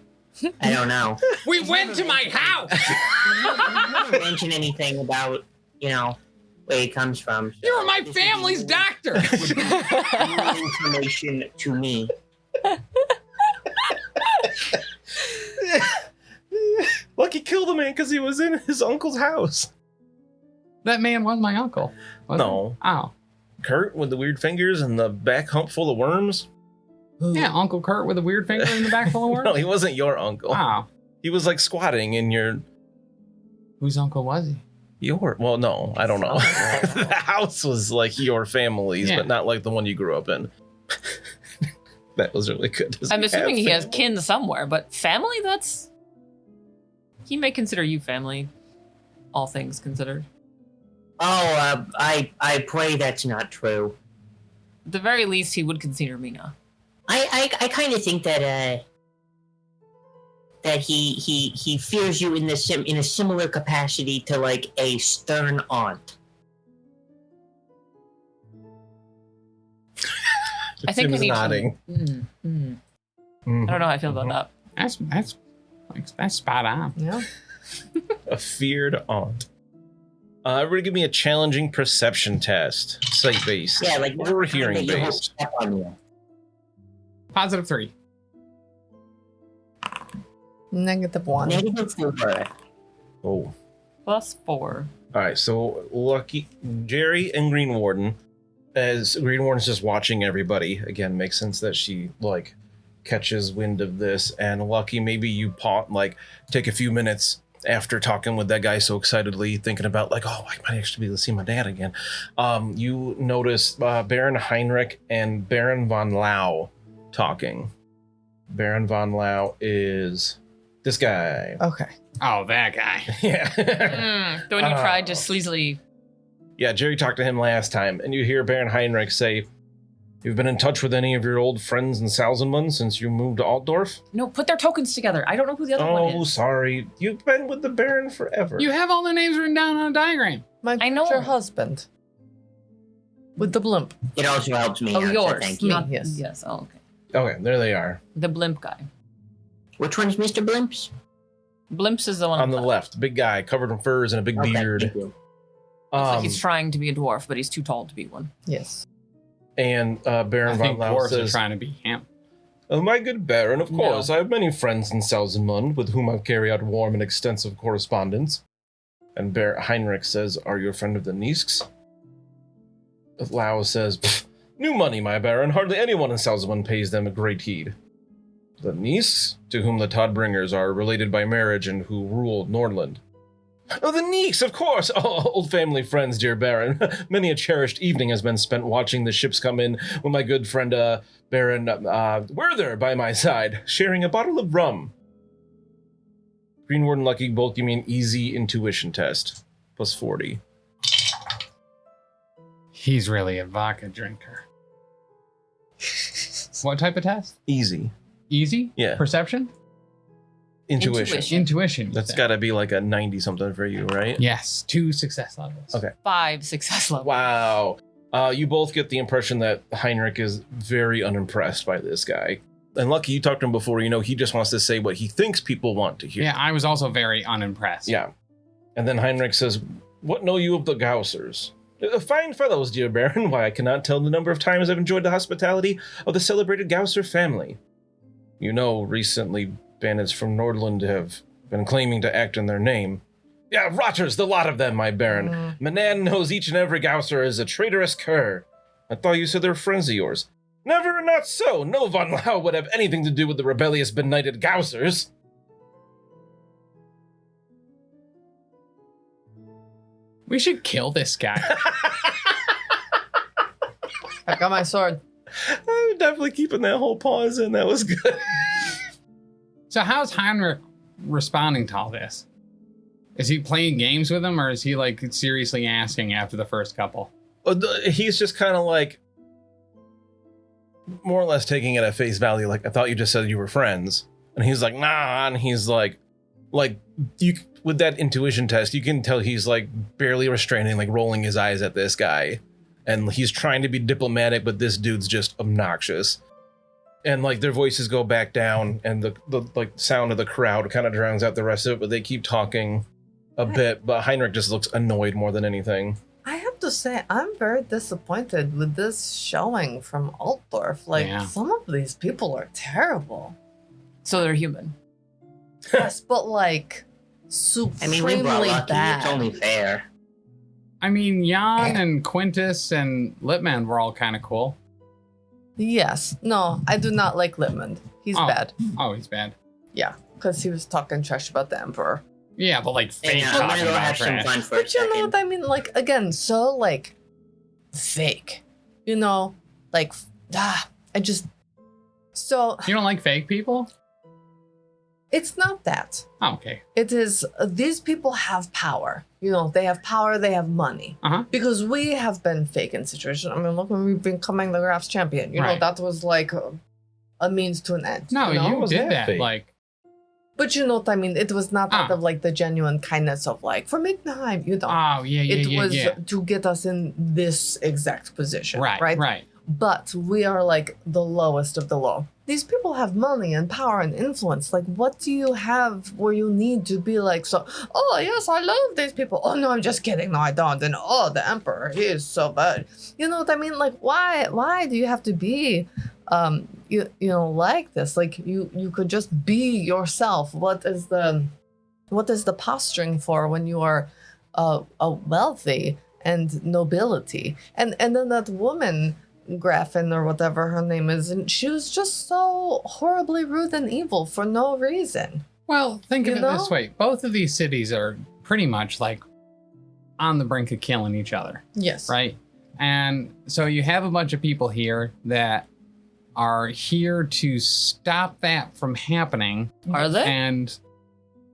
I don't know. We went to my house! He never mentioned anything about, where he comes from. So You were my family's doctor! new information to me. Lucky killed the man because he was in his uncle's house. That man was my uncle. No. Oh. Kurt with the weird fingers and the back hump full of worms? Yeah, Uncle Kurt with a weird finger in the back full of worms? No, he wasn't your uncle. Wow. He was like squatting in your... Whose uncle was he? Well, no, I don't know. The house was like your family's, Yeah. but not like the one you grew up in. That was really good. Does I'm he assuming have he has family? kin somewhere, but family, that's... He may consider you family, all things considered. Oh, I pray that's not true. At the very least, he would consider Mina. I kind of think that he fears you in a similar capacity to like a stern aunt. I think we Tim's need nodding. I don't know how I feel about that. That's spot on. Yeah. A feared aunt. Everybody give me a challenging perception test. Sight-based. Yeah, like Or hearing-based. Step on you. +3. -1. -4. Oh. +4. All right, so Lucky, Jari and Greenwarden, as Greenwarden's just watching everybody, again, makes sense that she, like, catches wind of this, and Lucky, maybe you take a few minutes after talking with that guy so excitedly, thinking about, like, oh, I might actually be able to see my dad again. You notice Baron Heinrich and Baron von Lau talking. Baron von Lau is this guy. Okay. Oh, that guy. Yeah. The one you tried to sleazily... Yeah, Jari talked to him last time, and you hear Baron Heinrich say, "You've been in touch with any of your old friends in Salzenman since you moved to Altdorf?" No, put their tokens together. I don't know who the other one Oh, is. sorry. You've been with the Baron forever. You have all their names written down on a diagram. My I know. future husband. With the blimp. It also helps me. Oh, out, so yours. thank you. Not, Yes. yes. Oh, okay. Okay, there they are. The blimp guy. Which one's Mr. Blimps? Blimps is the one On the left, big guy, covered in furs and a big Okay, beard. thank you. Looks like he's trying to be a dwarf, but he's too tall to be one. Yes. And I Baron von think Lau dwarves are says, trying to be him. "Oh, my good Baron, of No. course, I have many friends in Salzenmund with whom I've carried out warm and extensive correspondence." And Heinrich says, "Are you a friend of the Nisks?" Lau says, "Pfft, new money, my Baron. Hardly anyone in Salzenmund pays them a great heed. The Nisks, to whom the Todbringers are related by marriage and who rule Nordland." "Oh, the Neeks, of course! Oh, old family friends, dear Baron. Many a cherished evening has been spent watching the ships come in with my good friend, Baron Werther by my side, sharing a bottle of rum." Greenwarden, Lucky, both give me an easy intuition test. +40. He's really a vodka drinker. What type of test? Easy. Easy? Yeah. Perception? Intuition. Intuition. That's got to be like a 90-something for you, right? Yes, 2 success levels. Okay. 5 success levels. Wow. You both get the impression that Heinrich is very unimpressed by this guy. And Lucky, you talked to him before, he just wants to say what he thinks people want to hear. Yeah, I was also very unimpressed. Yeah. And then Heinrich says, "What know you of the Gaussers?" "Fine fellows, dear Baron. Why, I cannot tell the number of times I've enjoyed the hospitality of the celebrated Gausser family. You know, recently bandits from Nordland have been claiming to act in their name. Yeah, rotters, the lot of them, my baron. Manan knows each and every Gausser is a traitorous cur. I thought you said they're friends of yours. Never, not so. No Von Lau would have anything to do with the rebellious benighted Gaussers. We should kill this guy. I got my sword. I'm definitely keeping that whole pause in. That was good. So how's Heinrich responding to all this? Is he playing games with him, or is he like seriously asking after the first couple? He's just kind of like more or less taking it at face value. Like, I thought you just said you were friends. And he's like, nah. And he's like you, with that intuition test, you can tell he's like barely restraining, like rolling his eyes at this guy. And he's trying to be diplomatic, but this dude's just obnoxious. And like their voices go back down, and the like sound of the crowd kind of drowns out the rest of it, but they keep talking a bit. But Heinrich just looks annoyed more than anything. I have to say, I'm very disappointed with this showing from Altdorf. Like, some of these people are terrible. So they're human. Yes, but like supremely we brought Lucky. bad. It's only fair. I mean, Jan and Quintus and Lipman were all kind of cool. Yes. No, I do not like Lipman. He's bad. Oh, he's bad. Yeah, because he was talking trash about the Emperor. Yeah, but like fake I'm talking gonna go about have some trash. fun for a But you know second. what I mean? Like, again, so like fake. You know, like, I just. So. You don't like fake people? It's not that. Oh, okay. It is, these people have power. You know, they have power, they have money. Because we have been fake in situations. I mean, look, when we've been becoming the Graf's champion. You know, that was like a means to an end. No, you know? you did that. fake. Like, but you know what I mean? It was not out of like the genuine kindness of like, for Midnight, you know. oh, yeah. It was to get us in this exact position. Right. But we are like the lowest of the low. These people have money and power and influence. Like, what do you have where you need to be like, so, oh, yes, I love these people. Oh, no, I'm just kidding. No, I don't. And, oh, the Emperor, he is so bad. You know what I mean? Like, why do you have to be, you know, like this? Like, you could just be yourself. What is the posturing for when you are wealthy and nobility? And then that woman, Graffin or whatever her name is, and she was just so horribly rude and evil for no reason. Well, think of it this way. Both of these cities are pretty much like on the brink of killing each other. Yes. Right? And so you have a bunch of people here that are here to stop that from happening. Are they? And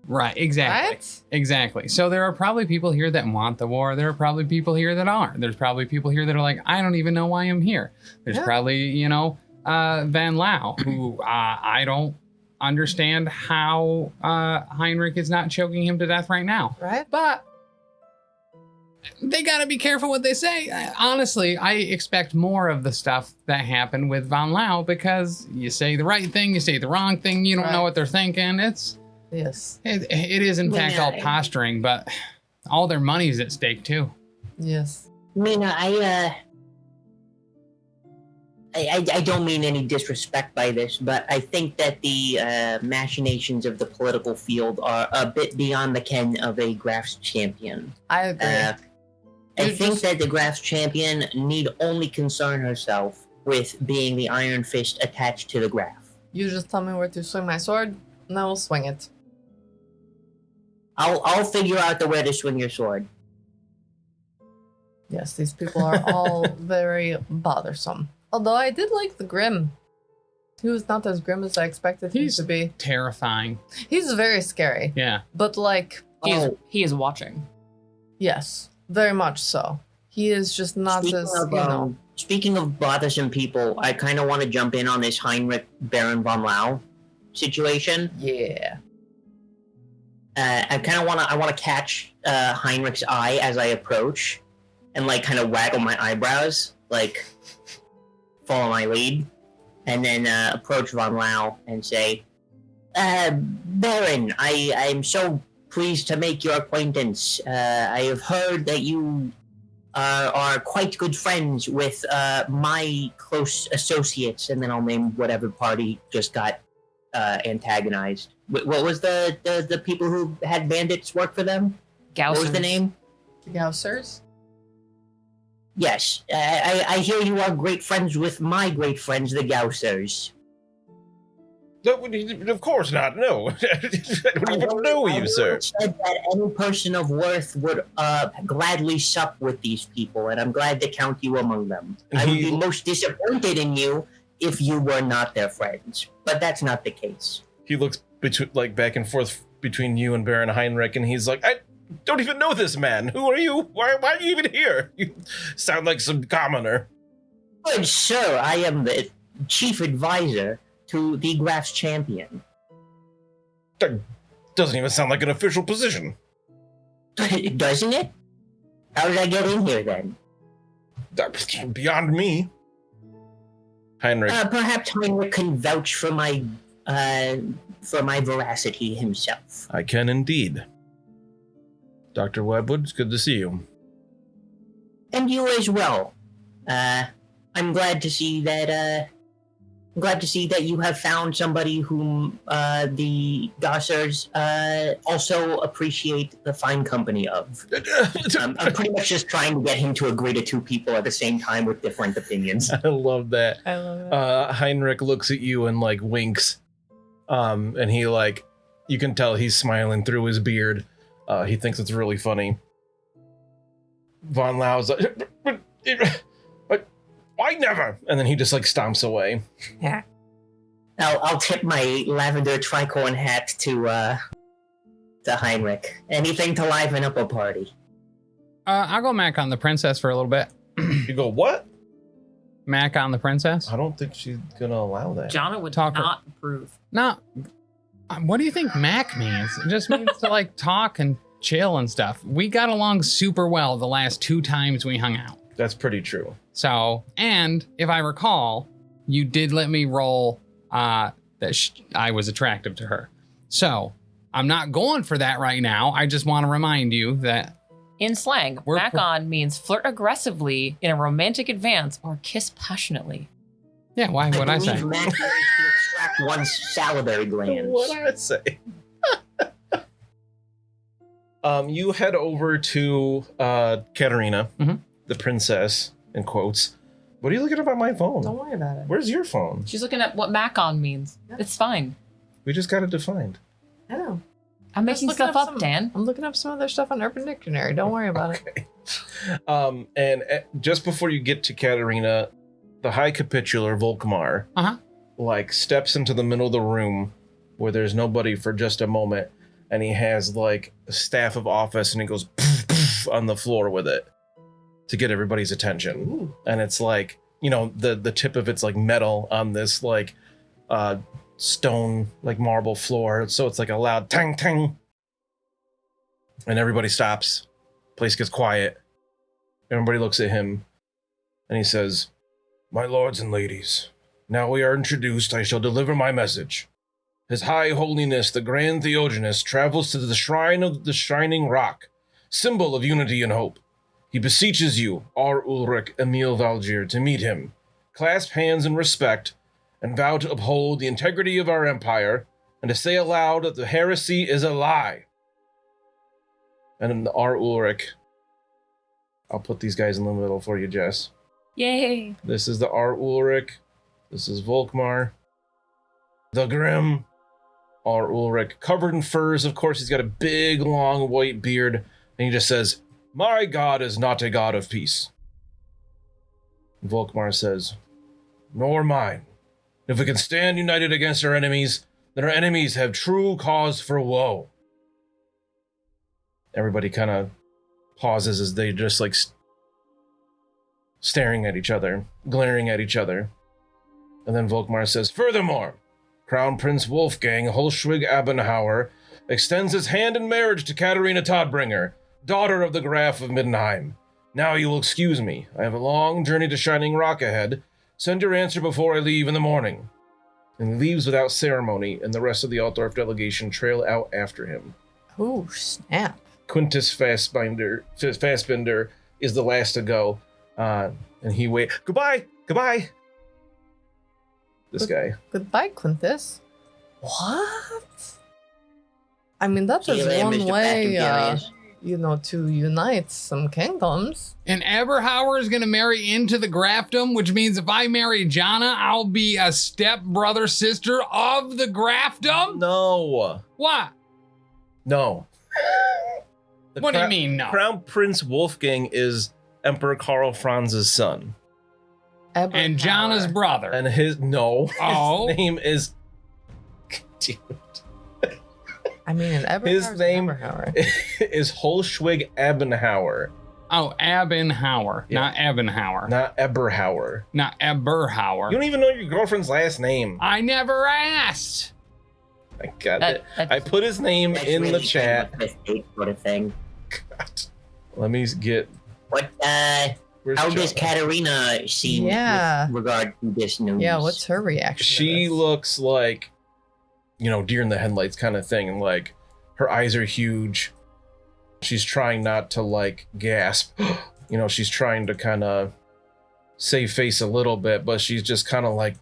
right, exactly. Right? Exactly. So there are probably people here that want the war. There are probably people here that aren't. There's probably people here that are like, I don't even know why I'm here. There's probably, you know, Van Lau, who I don't understand how Heinrich is not choking him to death right now. Right. But they got to be careful what they say. Honestly, I expect more of the stuff that happened with Van Lau, because you say the right thing, you say the wrong thing, you don't know what they're thinking. Yes. It is in fact all posturing, but all their money's at stake too. Yes. Mina, I don't mean any disrespect by this, but I think that the machinations of the political field are a bit beyond the ken of a Graf's champion. I agree. I think that the Graf's champion need only concern herself with being the iron fist attached to the Graf. You just tell me where to swing my sword, and I will swing it. I'll figure out the way to swing your sword. Yes, these people are all very bothersome. Although I did like the Grim. He was not as grim as I expected him to be. Terrifying. He's very scary. Yeah. But like... He is watching. Yes, very much so. He is just not Speaking of bothersome people, I kind of want to jump in on this Heinrich Baron von Lau situation. Yeah. I want to catch Heinrich's eye as I approach, and like kind of waggle my eyebrows, like follow my lead, and then approach von Lau and say, Baron, I'm so pleased to make your acquaintance. I have heard that you are quite good friends with my close associates, and then I'll name whatever party just got antagonized. What was the people who had bandits work for them? What was the name? Gausers? Yes, I hear you are great friends with my great friends, the Gausers. No, of course not. No. I don't even know you, sir. Said that any person of worth would gladly sup with these people, and I'm glad to count you among them. I would be most disappointed in you if you were not their friends, but that's not the case. He looks back and forth between you and Baron Heinrich, and he's like, I don't even know this man. Who are you? Why are you even here? You sound like some commoner. Good sir, I am the chief advisor to the Graf's champion. That doesn't even sound like an official position. Doesn't it? How did I get in here then? That's beyond me. Heinrich. Perhaps Heinrich can vouch for my veracity himself. I can indeed. Dr. Webwood, it's good to see you. And you as well. I'm glad to see that. You have found somebody whom the Gossers also appreciate the fine company of. I'm pretty much just trying to get him to agree to two people at the same time with different opinions. I love that. I love it. Heinrich looks at you and winks. And he you can tell he's smiling through his beard. He thinks it's really funny. Von Lau's like, why never? And then he just stomps away. Yeah. I'll tip my lavender tricorn hat to Heinrich. Anything to liven up a party. I'll go Mac on the princess for a little bit. You go, what? Mac on the princess? I don't think she's gonna allow that. Jonna would Talk her- not approve. No. What do you think Mac means? It just means to talk and chill and stuff. We got along super well the last 2 times we hung out. That's pretty true. So, and if I recall, you did let me roll that I was attractive to her. So, I'm not going for that right now. I just want to remind you that In slang, back on means flirt aggressively in a romantic advance or kiss passionately. Yeah, why would I say? Mac is to extract one's salivary glands. What did I say? You head over to Katerina, the princess, in quotes. What are you looking at on my phone? Don't worry about it. Where's your phone? She's looking at what Macon means. Yeah. It's fine. We just got it defined. I know. I'm making Just looking stuff up, some- Dan. I'm looking up some other stuff on Urban Dictionary. Don't worry about it. And just before you get to Katerina, the High Capitular Volkmar steps into the middle of the room where there's nobody for just a moment, and he has a staff of office, and he goes poof, poof on the floor with it to get everybody's attention. Ooh. And it's the tip of it's metal on this stone marble floor, so it's a loud tang tang, and everybody stops. Place gets quiet. Everybody looks at him, and he says, "My lords and ladies, now we are introduced. I shall deliver my message. His High Holiness the Grand Theogenes travels to the shrine of the Shining Rock, symbol of unity and hope. He beseeches you, R. Ulrich Emil Valgir, to meet him, clasp hands in respect, and vow to uphold the integrity of our empire, and to say aloud that the heresy is a lie." And R. Ulrich, I'll put these guys in the middle for you, Jess. Yay. This is the R. Ulrich. This is Volkmar. The Grim. R. Ulrich, covered in furs. Of course, he's got a big, long, white beard. And he just says, "My God is not a God of peace." And Volkmar says, "Nor mine. If we can stand united against our enemies, then our enemies have true cause for woe." Everybody kind of pauses as they just staring at each other, glaring at each other. And then Volkmar says, "Furthermore, Crown Prince Wolfgang Holschwig Abenhauer extends his hand in marriage to Katerina Todbringer, daughter of the Graf of Middenheim. Now you will excuse me. I have a long journey to Shining Rock ahead. Send your answer before I leave in the morning." And he leaves without ceremony, and the rest of the Altdorf delegation trail out after him. Ooh, snap. Quintus Fassbinder is the last to go, and he Goodbye. This guy. Goodbye, Quintus. What? I mean, that's See you just later, one Mr. way. Patrick Darius. to unite some kingdoms. And Eberhauer is going to marry into the Grafdom, which means if I marry Jana, I'll be a step-brother sister of the Grafdom? No. What? No. What do you mean, no? Crown Prince Wolfgang is Emperor Karl Franz's son. And Jana's brother. And his Oh. name is... I mean, his name Eberhauer. is Holschwig Ebenhauer. Oh, Abenhauer, Yeah. not Ebenhauer. Not Eberhauer. Not Eberhauer. You don't even know your girlfriend's last name. I never asked. I got it. I put his name That's in the really chat. sort of thing. Let me get... What, Where's how Joe? does Katerina seem Yeah. with regard to this news? Yeah, what's her reaction? She to this? looks like, deer in the headlights kind of thing. And like, her eyes are huge. She's trying not to like gasp. She's trying to kind of save face a little bit, but she's just kind of like,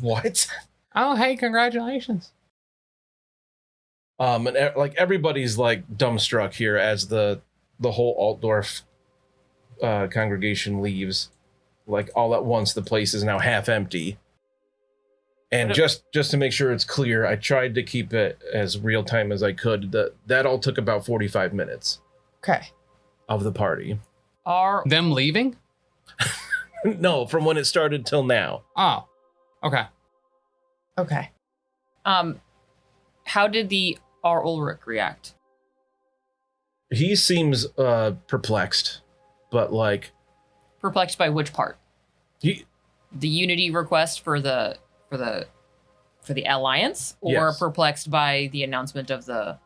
what? Oh, hey, congratulations. And like everybody's like dumbstruck here as the whole Altdorf congregation leaves. Like all at once, the place is now half empty. And just to make sure it's clear, I tried to keep it as real time as I could. That all took about 45 minutes Okay. of the party. Are Them leaving? No, from when it started till now. Oh, okay. Okay. how did the R. Ulrich react? He seems perplexed, but like Perplexed by which part? he The unity request for the alliance, or Yes. perplexed by the announcement of the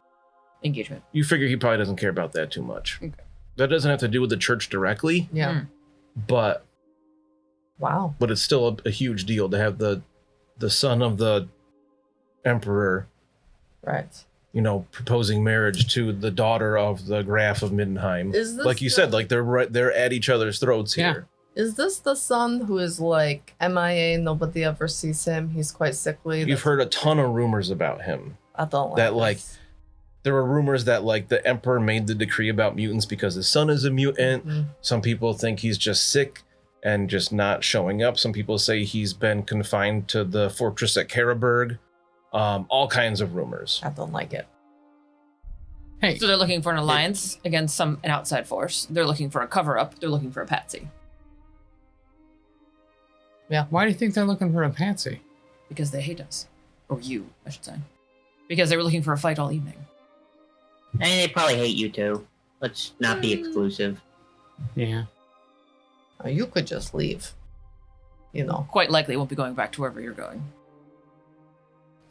engagement? you figure he probably doesn't care about that too much. Okay. That doesn't have to do with the church directly, Yeah. but Wow. it's still a huge deal to have the son of the emperor, Right. proposing marriage to the daughter of the Graf of Middenheim. Is this Like you the- said, like they're at each other's throats Yeah. here. Is this the son who is like MIA? Nobody ever sees him. He's quite sickly. You've heard a ton of rumors about him. I don't like that, like, this. There were rumors that like the emperor made the decree about mutants because his son is a mutant. Mhm. Some people think he's just sick and just not showing up. Some people say he's been confined to the fortress at Karaberg. All kinds of rumors. I don't like it. Hey, So they're looking for an alliance against an outside force. They're looking for a cover-up. They're looking for a patsy. why do you think they're looking for a patsy? Because they hate us. Or you, I should say. Because they were looking for a fight all evening. And they probably hate you too. Let's not be exclusive. Yeah. You could just leave. Quite likely won't be going back to wherever you're going.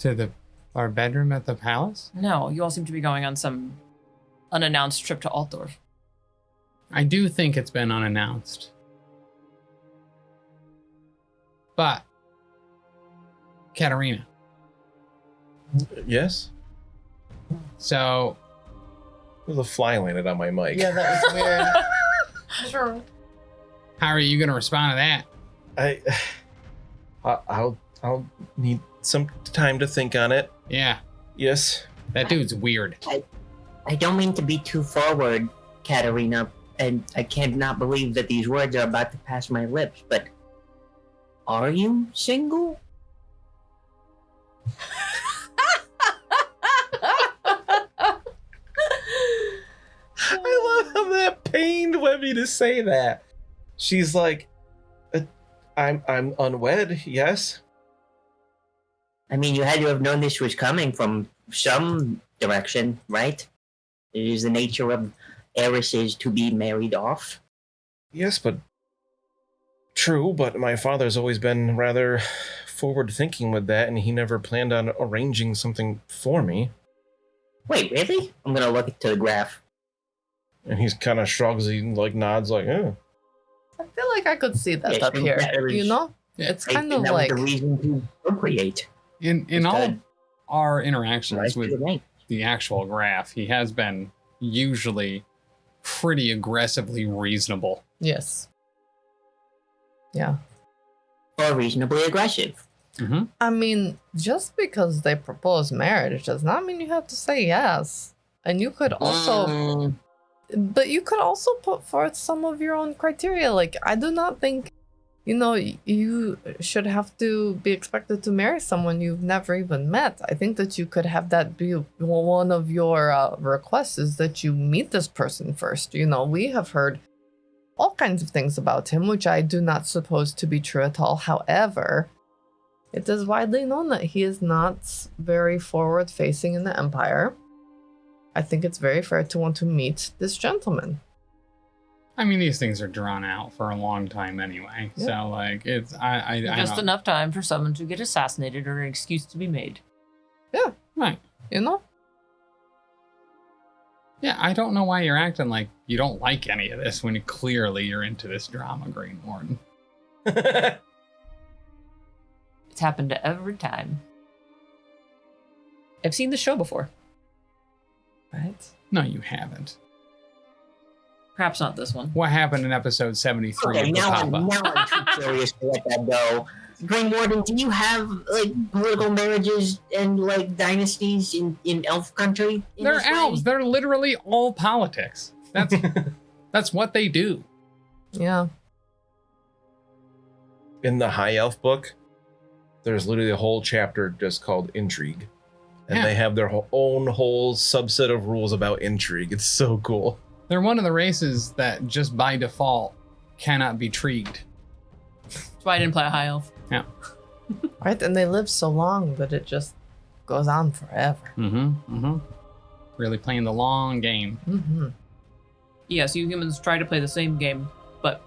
To our bedroom at the palace? No, you all seem to be going on some unannounced trip to Altdorf. I do think it's been unannounced. But, Katerina, Yes? so There's a fly landed on my mic. Yeah, that was weird. Sure. how are you going to respond to that? I'll need some time to think on it. Yeah, Yes. that dude's weird. I don't mean to be too forward, Katerina, and I cannot believe that these words are about to pass my lips, but are you single? I love how that pained Webbie to say that. She's like, I'm unwed, yes. I mean, you had to have known this was coming from some direction, right? It is the nature of heiresses to be married off. Yes, but true, but my father's always been rather forward thinking with that, and he never planned on arranging something for me. Wait, really? I'm gonna look to the graph. And he's kind of shrugs, he like nods like, oh. I feel like I could see that Yeah, up here. that was- It's I kind think of that like was the reason to procreate. In all Good. our Right interactions to with the bank. the actual graph, he has been usually pretty aggressively reasonable. yes. Yeah. Or reasonably aggressive. Mm-hmm. I mean, just because they propose marriage does not mean you have to say yes. And you could also, but you could also put forth some of your own criteria. Like, I do not think, you should have to be expected to marry someone you've never even met. I think that you could have that be one of your requests, is that you meet this person first. We have heard all kinds of things about him, which I do not suppose to be true at all. However, it is widely known that he is not very forward-facing in the Empire. I think it's very fair to want to meet this gentleman. I mean, these things are drawn out for a long time anyway. Yeah. So, like, it's I just enough time for someone to get assassinated or an excuse to be made. Yeah, right. Yeah, I don't know why you're acting like you don't like any of this when clearly you're into this drama, Greenwarden. It's happened every time. I've seen the show before. Right? No, you haven't. Perhaps not this one. What happened in episode 73 okay, of now Papa? I'm too curious to let that go. Greenwarden, do you have political marriages and dynasties in elf country? They're elves. They're literally all politics. That's what they do. Yeah. In the High Elf book, there's literally a whole chapter just called Intrigue. And they have their own whole subset of rules about intrigue. It's so cool. They're one of the races that just by default cannot be treated. That's why I didn't play a high elf. Yeah. Right, and they live so long that it just goes on forever. Really playing the long game. Yes, you humans try to play the same game, but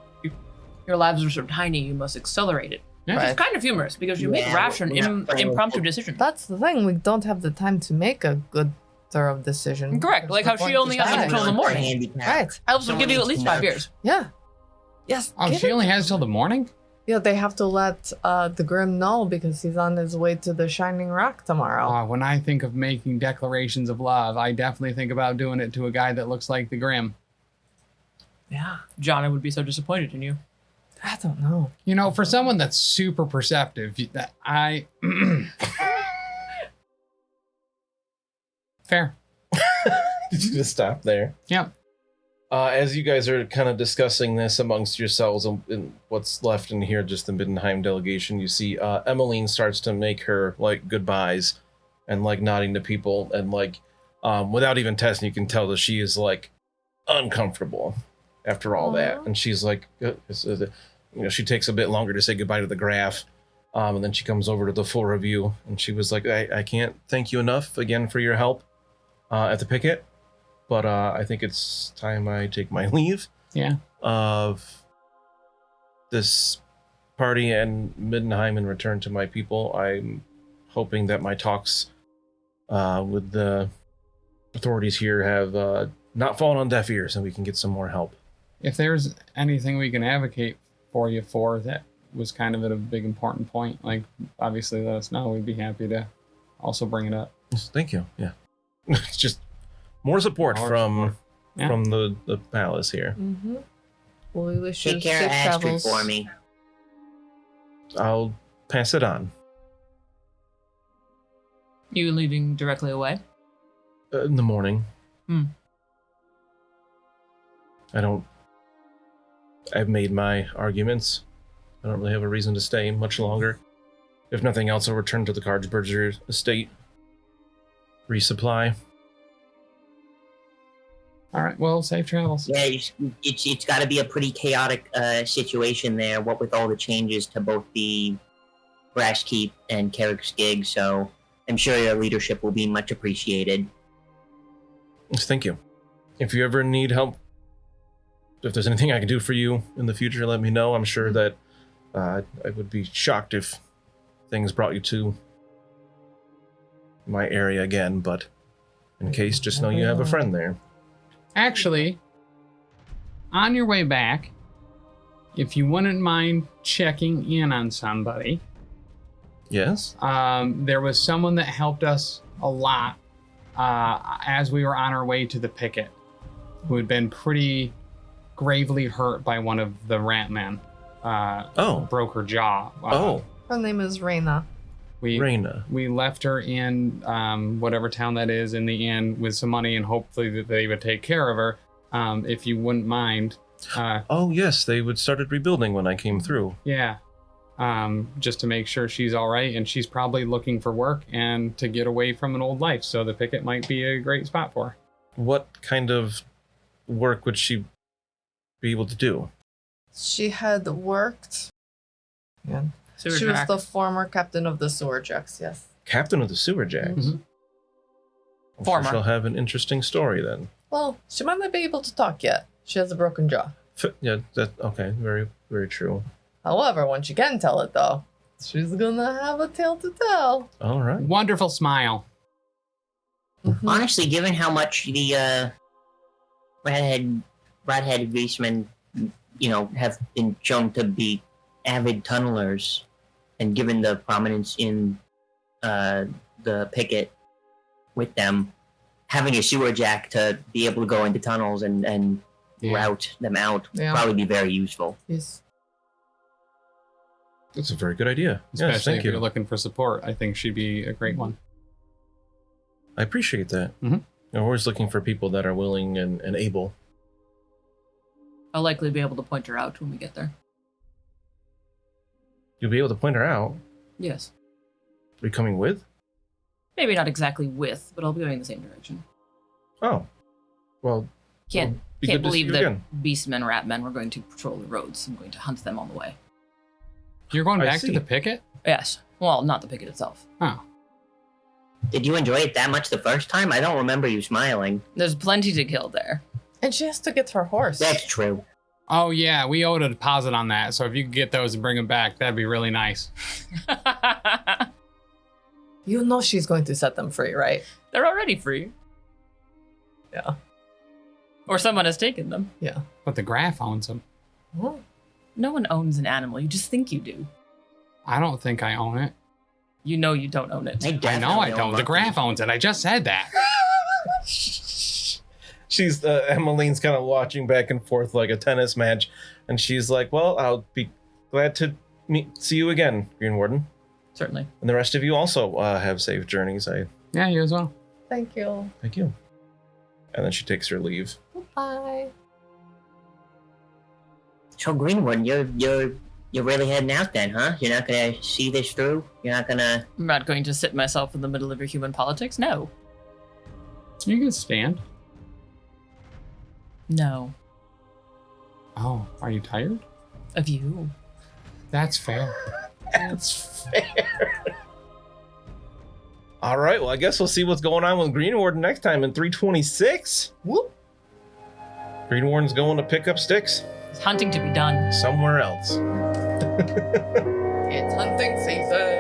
your lives are so tiny, you must accelerate it. Yeah. Which is kind of humorous, because you make rash and impromptu decisions. That's the thing, we don't have the time to make a good, thorough decision. Correct, like how she only has until the morning. Right. Elves will give you at least 5 years. Yeah. Yes. Oh, she only has till the morning? Yeah, they have to let the Grim know because he's on his way to the Shining Rock tomorrow. When I think of making declarations of love, I definitely think about doing it to a guy that looks like the Grim. Yeah. John, I would be so disappointed in you. I don't know. For someone that's super perceptive, Fair. Just stop there. Yep. As you guys are kind of discussing this amongst yourselves and what's left in here, just the Middenheim delegation, you see Emmeline starts to make her goodbyes and nodding to people, and without even testing, you can tell that she is uncomfortable after all that. And she's she takes a bit longer to say goodbye to the graph. And then she comes over to the full review, and she was like, I can't thank you enough again for your help at the picket. But I think it's time I take my leave of this party and Middenheim and return to my people. I'm hoping that my talks with the authorities here have not fallen on deaf ears and we can get some more help. If there's anything we can advocate for you for that was kind of at a big important point, obviously let us know. We'd be happy to also bring it up. Thank you. Yeah. It's just more support from the palace here. Well, we wish you take care safe of Astrid travels for me. I'll pass it on. You leaving directly away? In the morning. I've made my arguments. I don't really have a reason to stay much longer. If nothing else, I'll return to the Cardsburger estate. Resupply. All right, well, safe travels. Yeah, it's got to be a pretty chaotic situation there, what with all the changes to both the Brash Keep and Carrick's gig, so I'm sure your leadership will be much appreciated. Thank you. If you ever need help, if there's anything I can do for you in the future, let me know. I'm sure that I would be shocked if things brought you to my area again, but in case, just know you have a friend there. Actually, on your way back, if you wouldn't mind checking in on somebody. Yes? There was someone that helped us a lot as we were on our way to the picket, who had been pretty gravely hurt by one of the rat men. Broke her jaw. Her name is Reyna. Reina. We left her in whatever town that is in the inn with some money and hopefully that they would take care of her. If you wouldn't mind. Oh, yes. They started rebuilding when I came through. Yeah. Just to make sure she's all right. And she's probably looking for work and to get away from an old life. So the picket might be a great spot for her. What kind of work would she be able to do? She had worked. Yeah. Sewer She was Jack. the former captain of the Sewer Jacks, yes. Captain of the Sewer Jacks. Mhm. Well, Former. She'll have an interesting story then. Well, she might not be able to talk yet. She has a broken jaw. Yeah, okay. Very, very true. However, when she can tell it, though, she's gonna have a tale to tell. All right. Wonderful smile. Honestly, given how much the redhead beastmen, have been shown to be avid tunnelers, and given the prominence in the picket with them, having a sewer jack to be able to go into tunnels and route them out would Yeah. probably be very useful. Yes. That's a very good idea. Especially Yes, thank if you. you're looking for support. I think she'd be a great one. I appreciate that. Mhm. We're always looking for people that are willing and able. I'll likely be able to point her out when we get there. You'll be able to point her out. Yes. Are you coming with? Maybe not exactly with, but I'll be going in the same direction. Oh. Well, Can't be can't good to see believe you that again. beastmen, ratmen were going to patrol the roads. I'm going to hunt them on the way. You're going I back to see. the picket? Yes. Well, not the picket itself. Oh. Did you enjoy it that much the first time? I don't remember you smiling. There's plenty to kill there. And she has to get her horse. That's true. Oh, yeah. We owed a deposit on that. So if you could get those and bring them back, that'd be really nice. You know she's going to set them free, right? They're already free. Yeah. Or someone has taken them. Yeah. But the graph owns them. Well, No one owns an animal. You just think you do. I don't think I own it. You know you don't own it. I know I don't. The graph owns it. I just said that. she's Emmeline's kind of watching back and forth like a tennis match, and she's like, "Well, I'll be glad to see you again, Greenwarden, Certainly. and the rest of you also have safe journeys." Yeah, you as well. thank you. Thank you. And then she takes her leave. Bye. So Greenwood, you're really heading out then, huh? You're not gonna see this through? You're not gonna... I'm not going to sit myself in the middle of your human politics. No. You can stand. No. Oh, are you tired? Of you. That's fair. That's fair. All right, well, I guess we'll see what's going on with Greenwarden next time in 326. Whoop. Greenwarden's going to pick up sticks There's hunting to be done. somewhere else. It's hunting season.